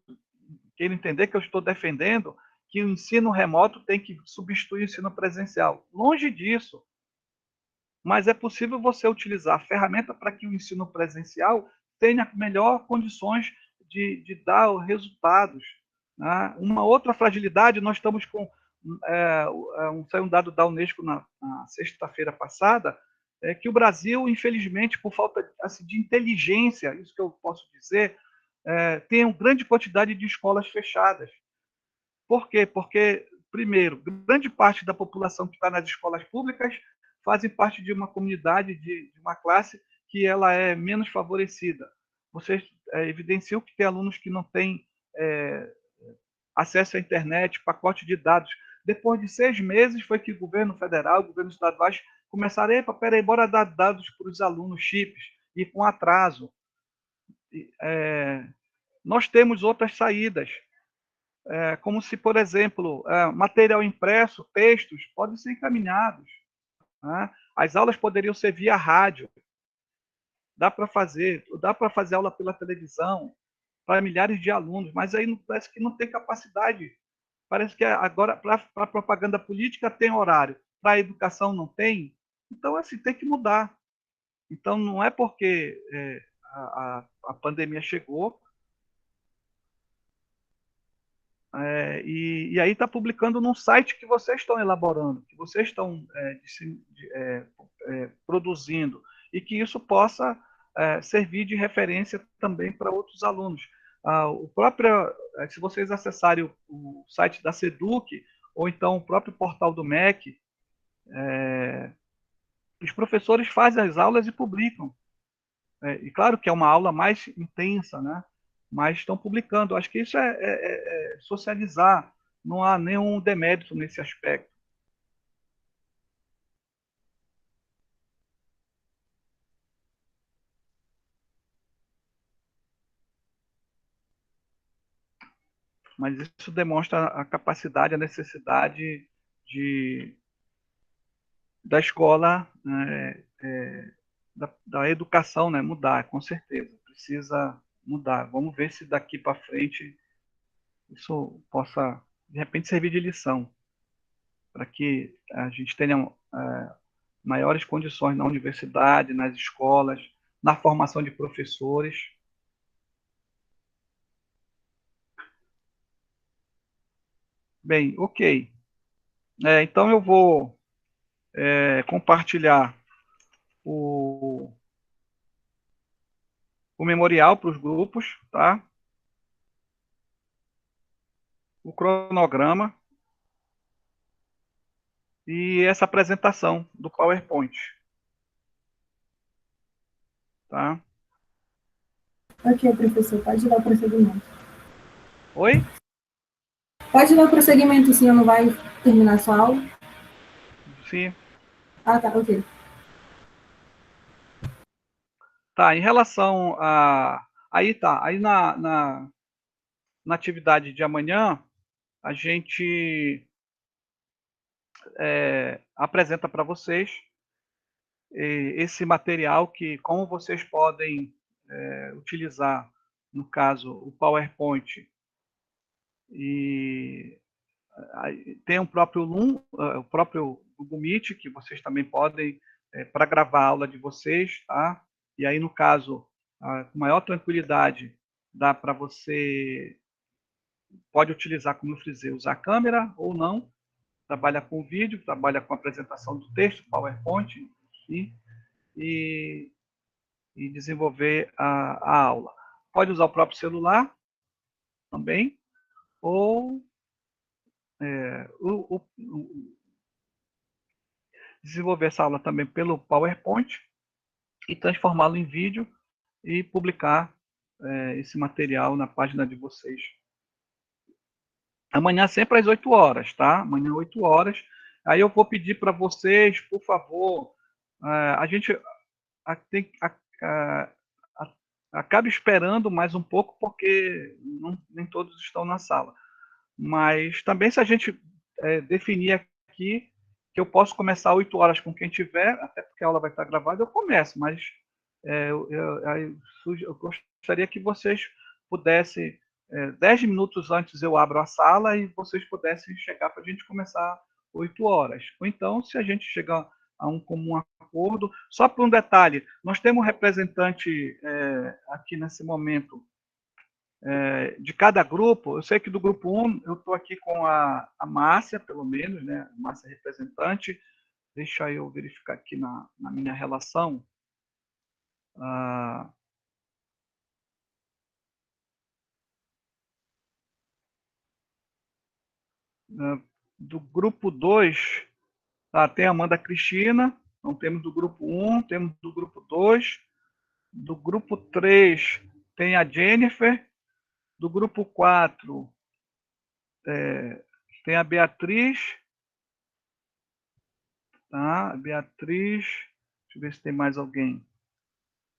S1: querendo entender que eu estou defendendo que o ensino remoto tem que substituir o ensino presencial. Longe disso. Mas é possível você utilizar a ferramenta para que o ensino presencial tenha melhor condições de dar resultados. Né? Uma outra fragilidade, nós estamos com saiu um dado da Unesco na sexta-feira passada, que o Brasil, infelizmente, por falta assim, de inteligência, isso que eu posso dizer, tem uma grande quantidade de escolas fechadas. Por quê? Porque, primeiro, grande parte da população que está nas escolas públicas fazem parte de uma comunidade, de uma classe que ela é menos favorecida. Vocês evidenciam que tem alunos que não têm acesso à internet, pacote de dados. Depois de 6 meses foi que o governo federal, o governo estaduais começaram, epa, peraí, bora dar dados para os alunos, chips, e com atraso. Nós temos outras saídas, como se, por exemplo, material impresso, textos, podem ser encaminhados. Né? As aulas poderiam ser via rádio. Dá para fazer aula pela televisão para milhares de alunos, mas aí parece que não tem capacidade. Parece que agora, para propaganda política, tem horário. para a educação não tem, então assim, tem que mudar. Então não é porque a pandemia chegou e aí está publicando num site que vocês estão elaborando, que vocês estão produzindo, e que isso possa servir de referência também para outros alunos. O próprio, se vocês acessarem o site da SEDUC, ou então o próprio portal do MEC, os professores fazem as aulas e publicam. E claro que é uma aula mais intensa, né? Mas estão publicando. Acho que isso é socializar. Não há nenhum demérito nesse aspecto. Mas isso demonstra a capacidade, a necessidade de, da escola, da educação, né, mudar, com certeza. Precisa mudar. Vamos ver se daqui para frente isso possa, de repente, servir de lição, para que a gente tenha maiores condições na universidade, nas escolas, na formação de professores. Bem, ok. Então eu vou compartilhar o, o memorial para os grupos, tá? O cronograma e essa apresentação do PowerPoint, tá?
S2: Ok, professor, pode dar o prosseguimento.
S1: Oi?
S2: Pode dar o prosseguimento, o senhor não vai terminar sua aula?
S1: Sim.
S2: Ah, tá, ok.
S1: Tá, em relação a... Aí tá, aí na atividade de amanhã, a gente apresenta para vocês esse material que, como vocês podem utilizar, no caso, o PowerPoint, e tem o próprio Google Meet, que vocês também podem, para gravar a aula de vocês, tá? E aí, no caso, com maior tranquilidade, dá para você, pode utilizar, como eu frisei, usar a câmera ou não, trabalha com vídeo, trabalha com apresentação do texto, PowerPoint, e, e desenvolver a aula. Pode usar o próprio celular também, ou desenvolver essa aula também pelo PowerPoint e transformá-lo em vídeo e publicar esse material na página de vocês. Amanhã sempre às 8 horas, tá? Amanhã 8 horas. Aí eu vou pedir para vocês, por favor, a gente tem, acaba esperando mais um pouco, porque nem todos estão na sala. Mas também, se a gente definir aqui que eu posso começar 8 horas com quem tiver, até porque a aula vai estar gravada, eu começo, mas eu gostaria que vocês pudessem, 10 minutos antes eu abro a sala e vocês pudessem chegar para a gente começar 8 horas. Ou então, se a gente chegar a um comum acordo, só por um detalhe, nós temos um representante aqui nesse momento de cada grupo. Eu sei que do grupo 1, eu estou aqui com a Márcia, pelo menos, né? A Márcia representante. Deixa eu verificar aqui na minha relação. Do grupo 2, tem a Amanda Cristina. Então, temos do grupo 1, temos do grupo 2. Do grupo 3, tem a Jennifer. Do grupo 4, tem a Beatriz. Tá? A Beatriz. Deixa eu ver se tem mais alguém.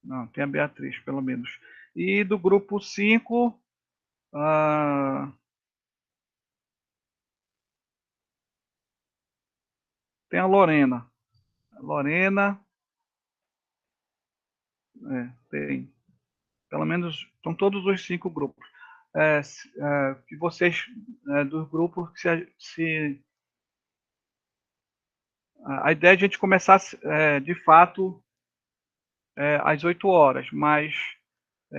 S1: Não, tem a Beatriz, pelo menos. E do grupo 5, tem a Lorena. A Lorena, tem. Pelo menos, são todos os 5 grupos. Que vocês, dos grupos, se A ideia é a gente começar, de fato, às 8 horas, mas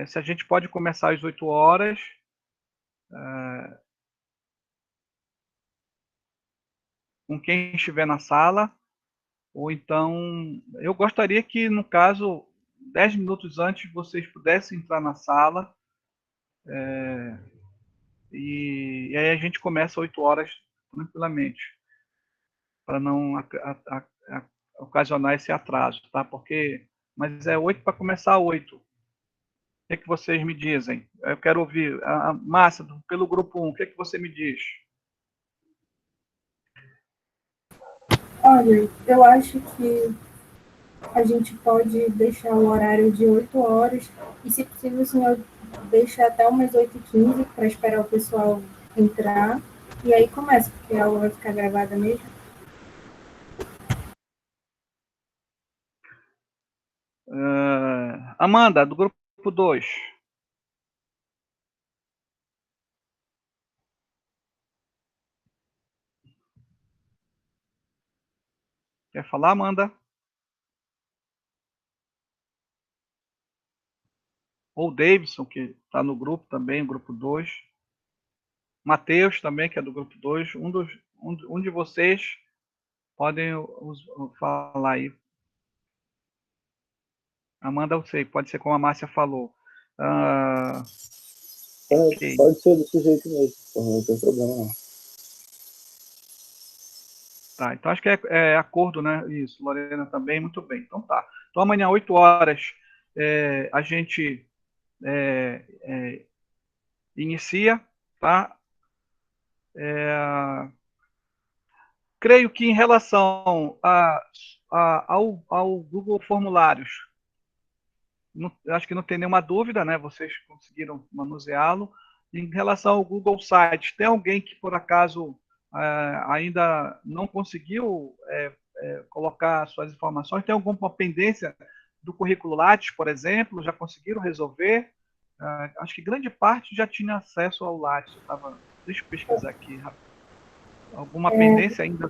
S1: se a gente pode começar às 8 horas, com quem estiver na sala, ou então, eu gostaria que, no caso, 10 minutos antes vocês pudessem entrar na sala, e aí a gente começa às 8 horas tranquilamente, para não ocasionar esse atraso, tá? Mas é 8 para começar 8. O que é que vocês me dizem? Eu quero ouvir. A Márcia, pelo grupo 1, o que é que você me diz?
S2: Olha, eu acho que a gente pode deixar o horário de 8 horas e, se possível, o senhor deixa até umas 8h15 para esperar o pessoal entrar e aí começa, porque a aula vai ficar gravada mesmo.
S1: Amanda, do grupo 2. Quer falar, Amanda? Ou o Davidson, que está no grupo também, grupo 2. Matheus também, que é do grupo 2. Um de vocês podem falar aí. Amanda, eu sei, pode ser como a Márcia falou.
S3: Okay. Pode ser desse jeito mesmo, não tem problema não.
S1: Tá, então acho que é acordo, né? Isso, Lorena também, muito bem. Então tá. Então amanhã, 8 horas, a gente inicia, tá? Creio que em relação ao Google Formulários, acho que não tem nenhuma dúvida, né? Vocês conseguiram manuseá-lo. Em relação ao Google Sites, tem alguém que por acaso ainda não conseguiu colocar suas informações? Tem alguma pendência do currículo Lattes, por exemplo? Já conseguiram resolver? Acho que grande parte já tinha acesso ao Lattes. Deixa eu pesquisar aqui. Alguma pendência ainda?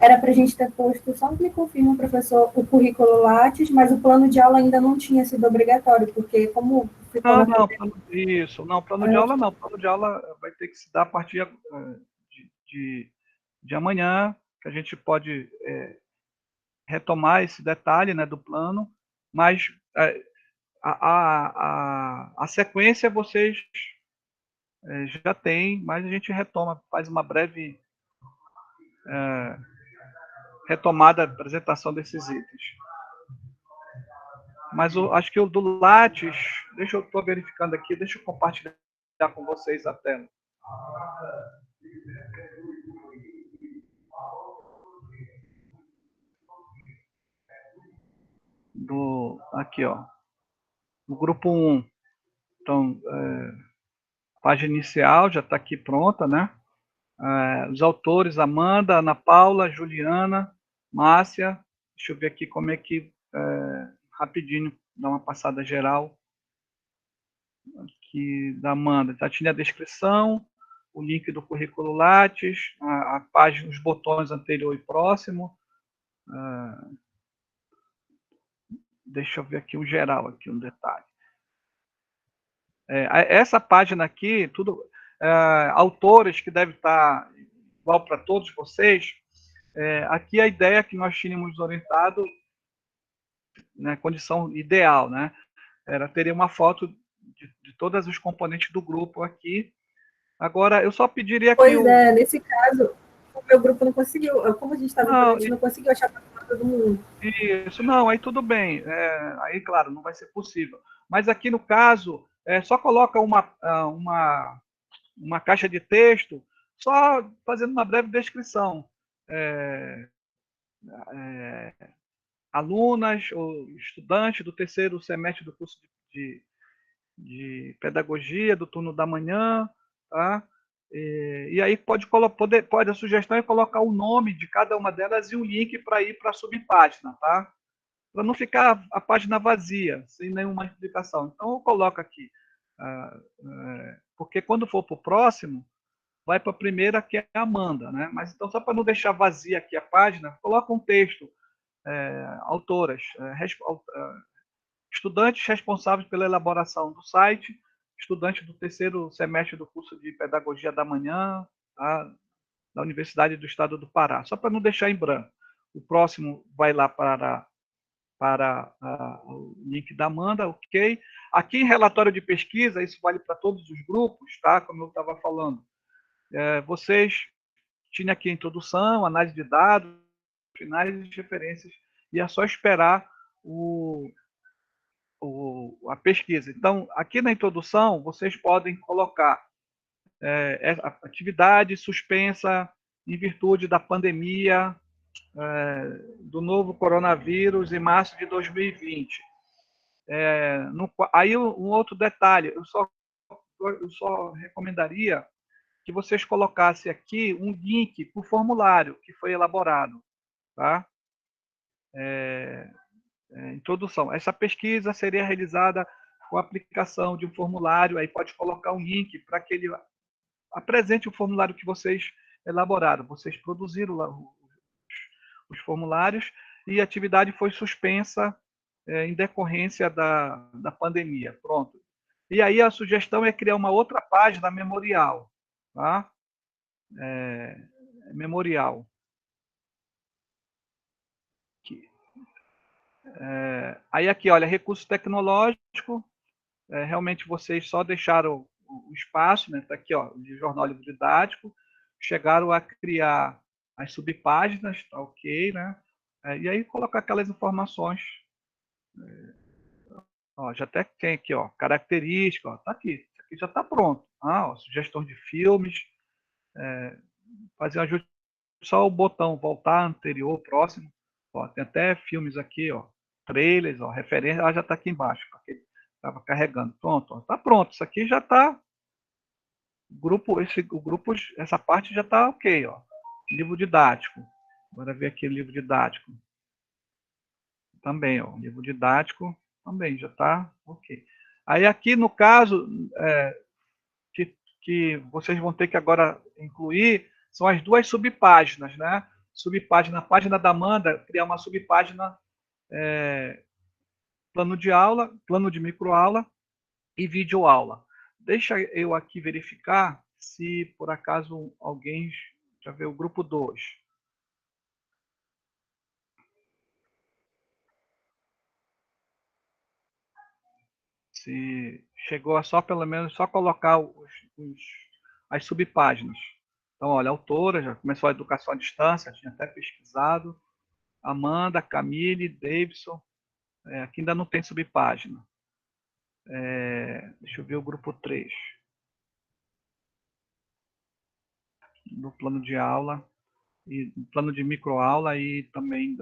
S2: Era para a gente ter posto, só me confirma, professor, o currículo Lattes, mas o plano de aula ainda não tinha sido obrigatório, porque como ficou na
S1: isso, não, plano de aula não. Plano de aula vai ter que se dar a partir de amanhã, que a gente pode retomar esse detalhe, né, do plano, mas a sequência vocês já têm, mas a gente retoma, faz uma breve retomada da apresentação desses itens. Mas acho que o do Lattes, eu estou verificando aqui, deixa eu compartilhar com vocês a tela. Aqui, ó, no grupo 1. Então, página inicial já está aqui pronta, né? Os autores, Amanda, Ana Paula, Juliana, Márcia. Deixa eu ver aqui como é que, rapidinho, dar uma passada geral aqui da Amanda. Já tinha a descrição, o link do currículo Lattes, a página, os botões anterior e próximo. Deixa eu ver aqui o geral, aqui um detalhe. Essa página aqui, tudo, autores que deve estar igual para todos vocês. Aqui a ideia que nós tínhamos orientado, né, condição ideal, né, era ter uma foto de todos os componentes do grupo aqui. Agora, eu só pediria que...
S2: nesse caso, o meu grupo não conseguiu, como a gente estava falando, a gente não conseguiu achar para todo mundo.
S1: Isso, não, aí tudo bem. Aí, claro, não vai ser possível. Mas aqui no caso, só coloca uma caixa de texto, só fazendo uma breve descrição. Alunas ou estudantes do terceiro semestre do curso de pedagogia, do turno da manhã, tá? E aí pode a sugestão é colocar o nome de cada uma delas e um link para ir para a subpágina, tá? Para não ficar a página vazia, sem nenhuma explicação. Então eu coloco aqui, porque quando for para o próximo, vai para a primeira, que é a Amanda, né? Mas então, só para não deixar vazia aqui a página, coloca um texto, autoras, estudantes responsáveis pela elaboração do site, estudante do terceiro semestre do curso de Pedagogia da Manhã, tá? Da Universidade do Estado do Pará, só para não deixar em branco. O próximo vai lá para o link da Amanda, ok? Aqui em relatório de pesquisa, isso vale para todos os grupos, tá? Como eu estava falando. Vocês tinham aqui a introdução, análise de dados, finais e referências, e é só esperar a pesquisa. Então, aqui na introdução, vocês podem colocar atividade suspensa em virtude da pandemia do novo coronavírus em março de 2020. Aí, um outro detalhe, eu só recomendaria que vocês colocassem aqui um link para o formulário que foi elaborado, tá? Introdução. Essa pesquisa seria realizada com a aplicação de um formulário, aí pode colocar um link para que ele apresente o formulário que vocês elaboraram. Vocês produziram lá os formulários e a atividade foi suspensa em decorrência da pandemia. Pronto. E aí a sugestão é criar uma outra página memorial, tá? Memorial. Aí aqui, olha, recurso tecnológico, realmente vocês só deixaram o espaço, né? Tá aqui, ó, de jornal livro didático, chegaram a criar as subpáginas, tá ok, né? E aí colocar aquelas informações. Ó, já até tem aqui, ó, característica, ó, tá aqui, isso aqui já está pronto. Ó, sugestão de filmes, fazer um ajuste, só o botão voltar anterior, próximo, ó, tem até filmes aqui, ó, trailers, ó, referência, já está aqui embaixo, porque estava carregando, pronto, ó, tá pronto, isso aqui já está, essa parte já está ok, ó, livro didático, agora ver aqui o livro didático, também, ó, livro didático, também já está ok. Aí aqui no caso, que vocês vão ter que agora incluir são as duas subpáginas, né? Subpágina, página da Amanda, criar uma subpágina, plano de aula, plano de microaula e videoaula. Deixa eu aqui verificar se por acaso alguém já vê o grupo 2. Se chegou a só, pelo menos, só colocar as subpáginas. Então, olha, a autora já começou a educação à distância, tinha até pesquisado. Amanda, Camille, Davidson. Aqui ainda não tem subpágina. Deixa eu ver o grupo 3. Do plano de aula, e plano de microaula e também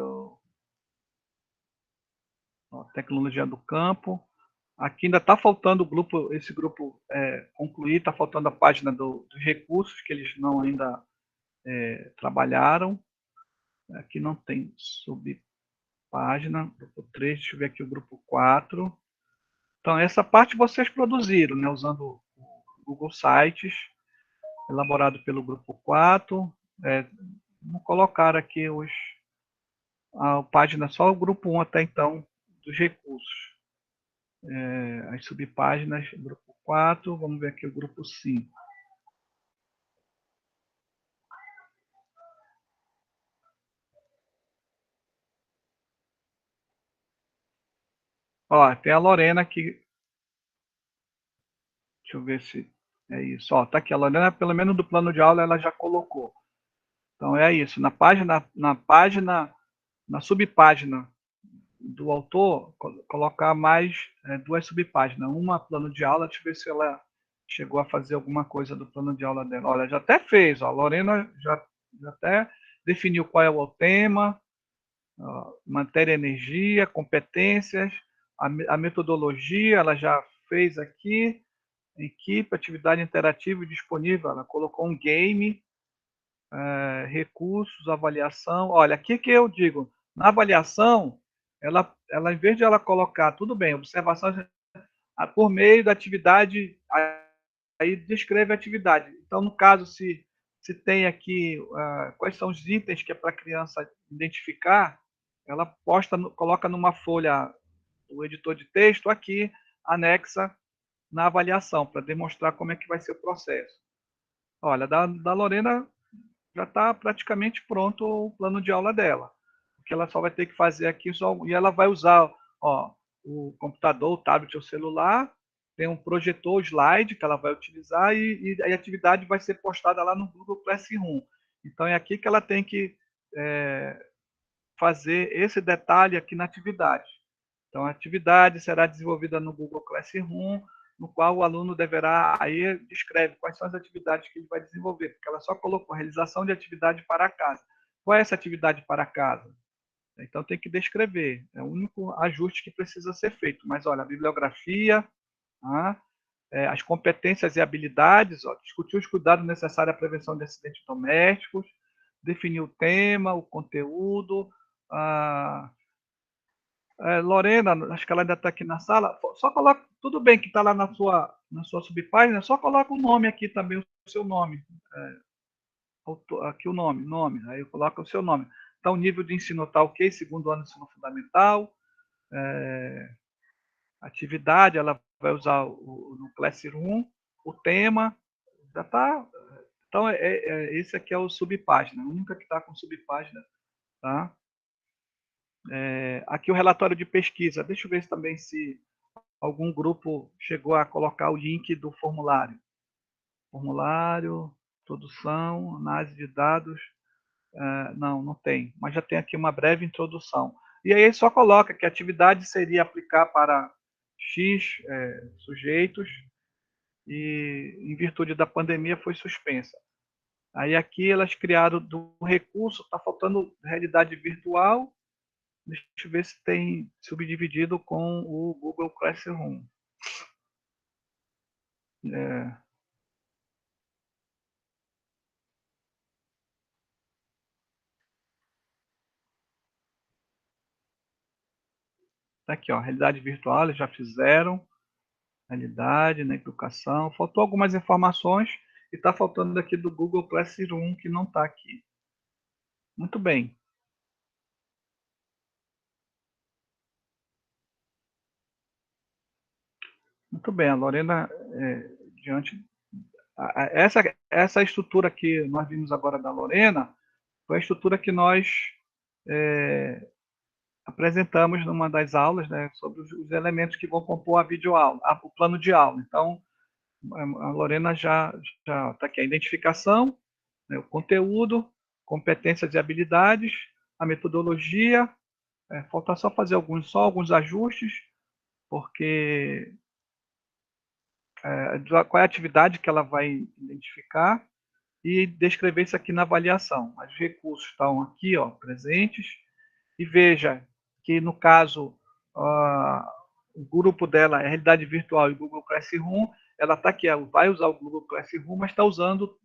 S1: tecnologia do campo. Aqui ainda está faltando o grupo, esse grupo concluir, está faltando a página dos recursos que eles não ainda trabalharam. Aqui não tem subpágina. Grupo 3, deixa eu ver aqui o grupo 4. Então, essa parte vocês produziram, né, usando o Google Sites, elaborado pelo grupo 4. Vamos colocar aqui a página, só o grupo 1 até então, dos recursos. As subpáginas, grupo 4, vamos ver aqui o grupo 5. Ó, tem a Lorena aqui. Deixa eu ver se é isso. Ó, tá aqui a Lorena, pelo menos do plano de aula ela já colocou. Então é isso. Na subpágina do autor, colocar mais duas subpáginas. Uma plano de aula, deixa eu ver se ela chegou a fazer alguma coisa do plano de aula dela. Olha, já até fez. Ó, a Lorena já até definiu qual é o tema, matéria, energia, competências, a metodologia, ela já fez aqui, equipe, atividade interativa disponível, ela colocou um game, recursos, avaliação. Olha, aqui que eu digo, na avaliação, ela em vez de ela colocar, tudo bem, observações por meio da atividade aí descreve a atividade. Então, no caso, se tem aqui quais são os itens que é para a criança identificar, ela coloca numa folha o editor de texto aqui, anexa na avaliação, para demonstrar como é que vai ser o processo. Olha, da Lorena já está praticamente pronto o plano de aula dela. O que ela só vai ter que fazer aqui, e ela vai usar o computador, o tablet ou celular, tem um projetor, slide que ela vai utilizar e a atividade vai ser postada lá no Google Classroom. Então é aqui que ela tem que fazer esse detalhe aqui na atividade. Então a atividade será desenvolvida no Google Classroom, no qual o aluno deverá, aí descreve quais são as atividades que ele vai desenvolver, porque ela só colocou realização de atividade para casa. Qual é essa atividade para casa? Então tem que descrever, é o único ajuste que precisa ser feito. Mas olha, a bibliografia, as competências e habilidades, discutir os cuidados necessários à prevenção de acidentes domésticos, definir o tema, o conteúdo. Lorena, acho que ela ainda está aqui na sala, só coloca, tudo bem que está lá na sua subpágina, só coloca o nome aqui também, o seu nome. Aqui o nome, aí eu coloco o seu nome. Então, o nível de ensino está ok, segundo ano de ensino fundamental. Atividade, ela vai usar no Classroom, o tema, já está. Então, esse aqui é o subpágina, a única que está com subpágina, tá? Aqui o relatório de pesquisa, deixa eu ver também se algum grupo chegou a colocar o link do formulário. Formulário, introdução, análise de dados. Não tem, mas já tem aqui uma breve introdução. E aí só coloca que a atividade seria aplicar para X sujeitos e, em virtude da pandemia, foi suspensa. Aí aqui elas criaram do recurso, está faltando realidade virtual. Deixa eu ver se tem subdividido com o Google Classroom. Tá aqui, realidade virtual, eles já fizeram. Realidade, na educação. Faltou algumas informações e está faltando aqui do Google Classroom, que não está aqui. Muito bem. Muito bem, a Lorena, diante... Essa estrutura que nós vimos agora da Lorena foi a estrutura que nós apresentamos numa das aulas, né, sobre os elementos que vão compor a videoaula, o plano de aula. Então, a Lorena já está aqui a identificação, né, o conteúdo, competências e habilidades, a metodologia. Falta só fazer alguns ajustes, porque qual é a atividade que ela vai identificar e descrever isso aqui na avaliação. Os recursos estão aqui, presentes, e veja que, no caso, o grupo dela é realidade virtual e Google Classroom, ela está aqui, ela vai usar o Google Classroom, mas está usando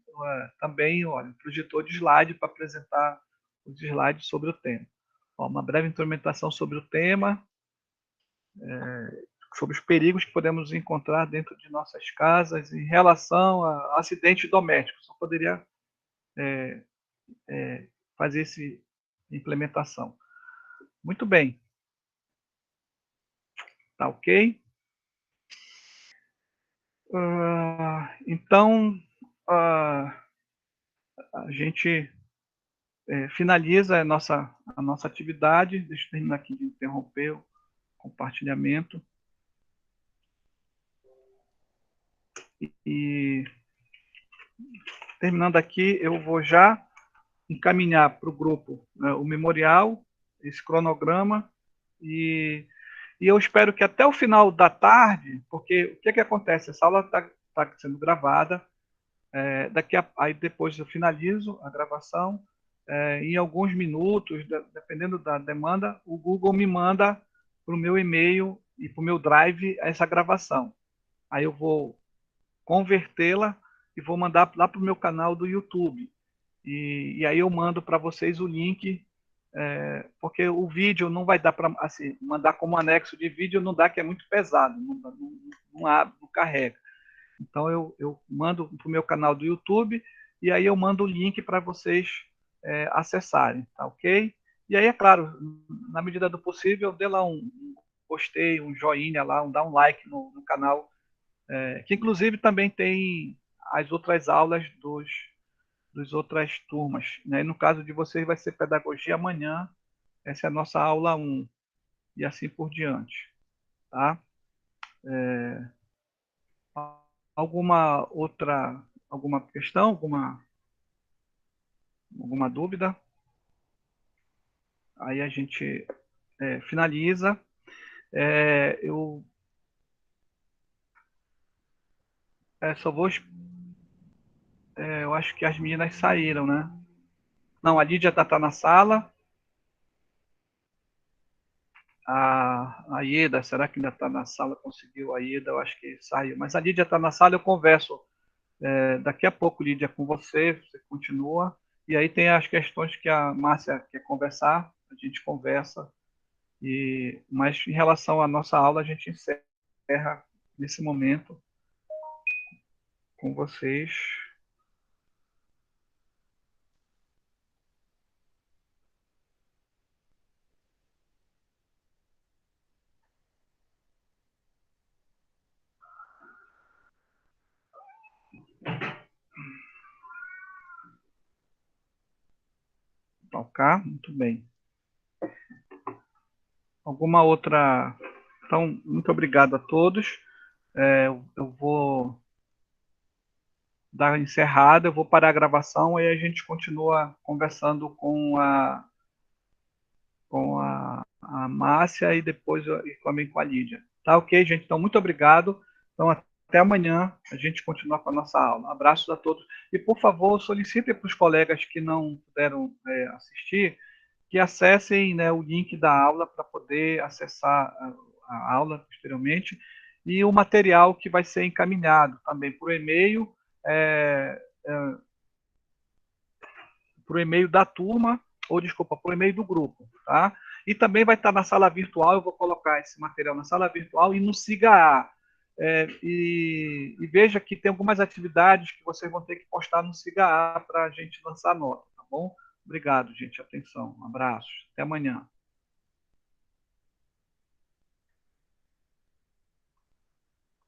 S1: também o projetor de slide para apresentar os slides sobre o tema. Uma breve implementação sobre o tema, sobre os perigos que podemos encontrar dentro de nossas casas em relação a acidentes domésticos. Só poderia fazer essa implementação. Muito bem. Tá ok? Então, a gente finaliza a nossa atividade. Deixa eu terminar aqui de interromper o compartilhamento. E terminando aqui, eu vou já encaminhar para o grupo o memorial, esse cronograma, e eu espero que até o final da tarde, porque o que acontece? Essa aula está sendo gravada, aí depois eu finalizo a gravação, em alguns minutos, dependendo da demanda, o Google me manda para o meu e-mail e para o meu Drive essa gravação. Aí eu vou convertê-la e vou mandar lá para o meu canal do YouTube. E aí eu mando para vocês o link, porque o vídeo não vai dar para assim, mandar como anexo de vídeo, não dá, que é muito pesado, não carrega. Então, eu mando para o meu canal do YouTube e aí eu mando o link para vocês acessarem, tá ok? E aí, é claro, na medida do possível, dê lá um gostei, um joinha lá, dá um like no canal, que inclusive também tem as outras aulas dos outras turmas, né? E no caso de vocês vai ser pedagogia amanhã, essa é a nossa aula 1, e assim por diante, tá? Alguma questão, alguma dúvida? Aí a gente finaliza. Eu só vou. Eu acho que as meninas saíram, né? Não, a Lídia tá na sala. A Ieda, será que ainda está na sala? Conseguiu a Ieda? Eu acho que saiu. Mas a Lídia está na sala, eu converso daqui a pouco, Lídia, com você. Você continua. E aí tem as questões que a Márcia quer conversar, a gente conversa. Mas em relação à nossa aula, a gente encerra nesse momento com vocês. Ok, muito bem. Alguma outra? Então, muito obrigado a todos. Eu vou dar encerrada, eu vou parar a gravação e a gente continua conversando com a Márcia e depois e também com a Lídia. Tá ok, gente? Então, muito obrigado. Então, até amanhã a gente continua com a nossa aula. Abraços a todos. E, por favor, solicite para os colegas que não puderam assistir que acessem, né, o link da aula para poder acessar a aula posteriormente e o material que vai ser encaminhado também por e-mail, é, por e-mail da turma, ou desculpa, por e-mail do grupo, tá? E também vai estar na sala virtual, eu vou colocar esse material na sala virtual e no Siga A. E veja que tem algumas atividades que vocês vão ter que postar no Siga A para a gente lançar a nota, tá bom? Obrigado, gente. Atenção. Um abraço. Até amanhã.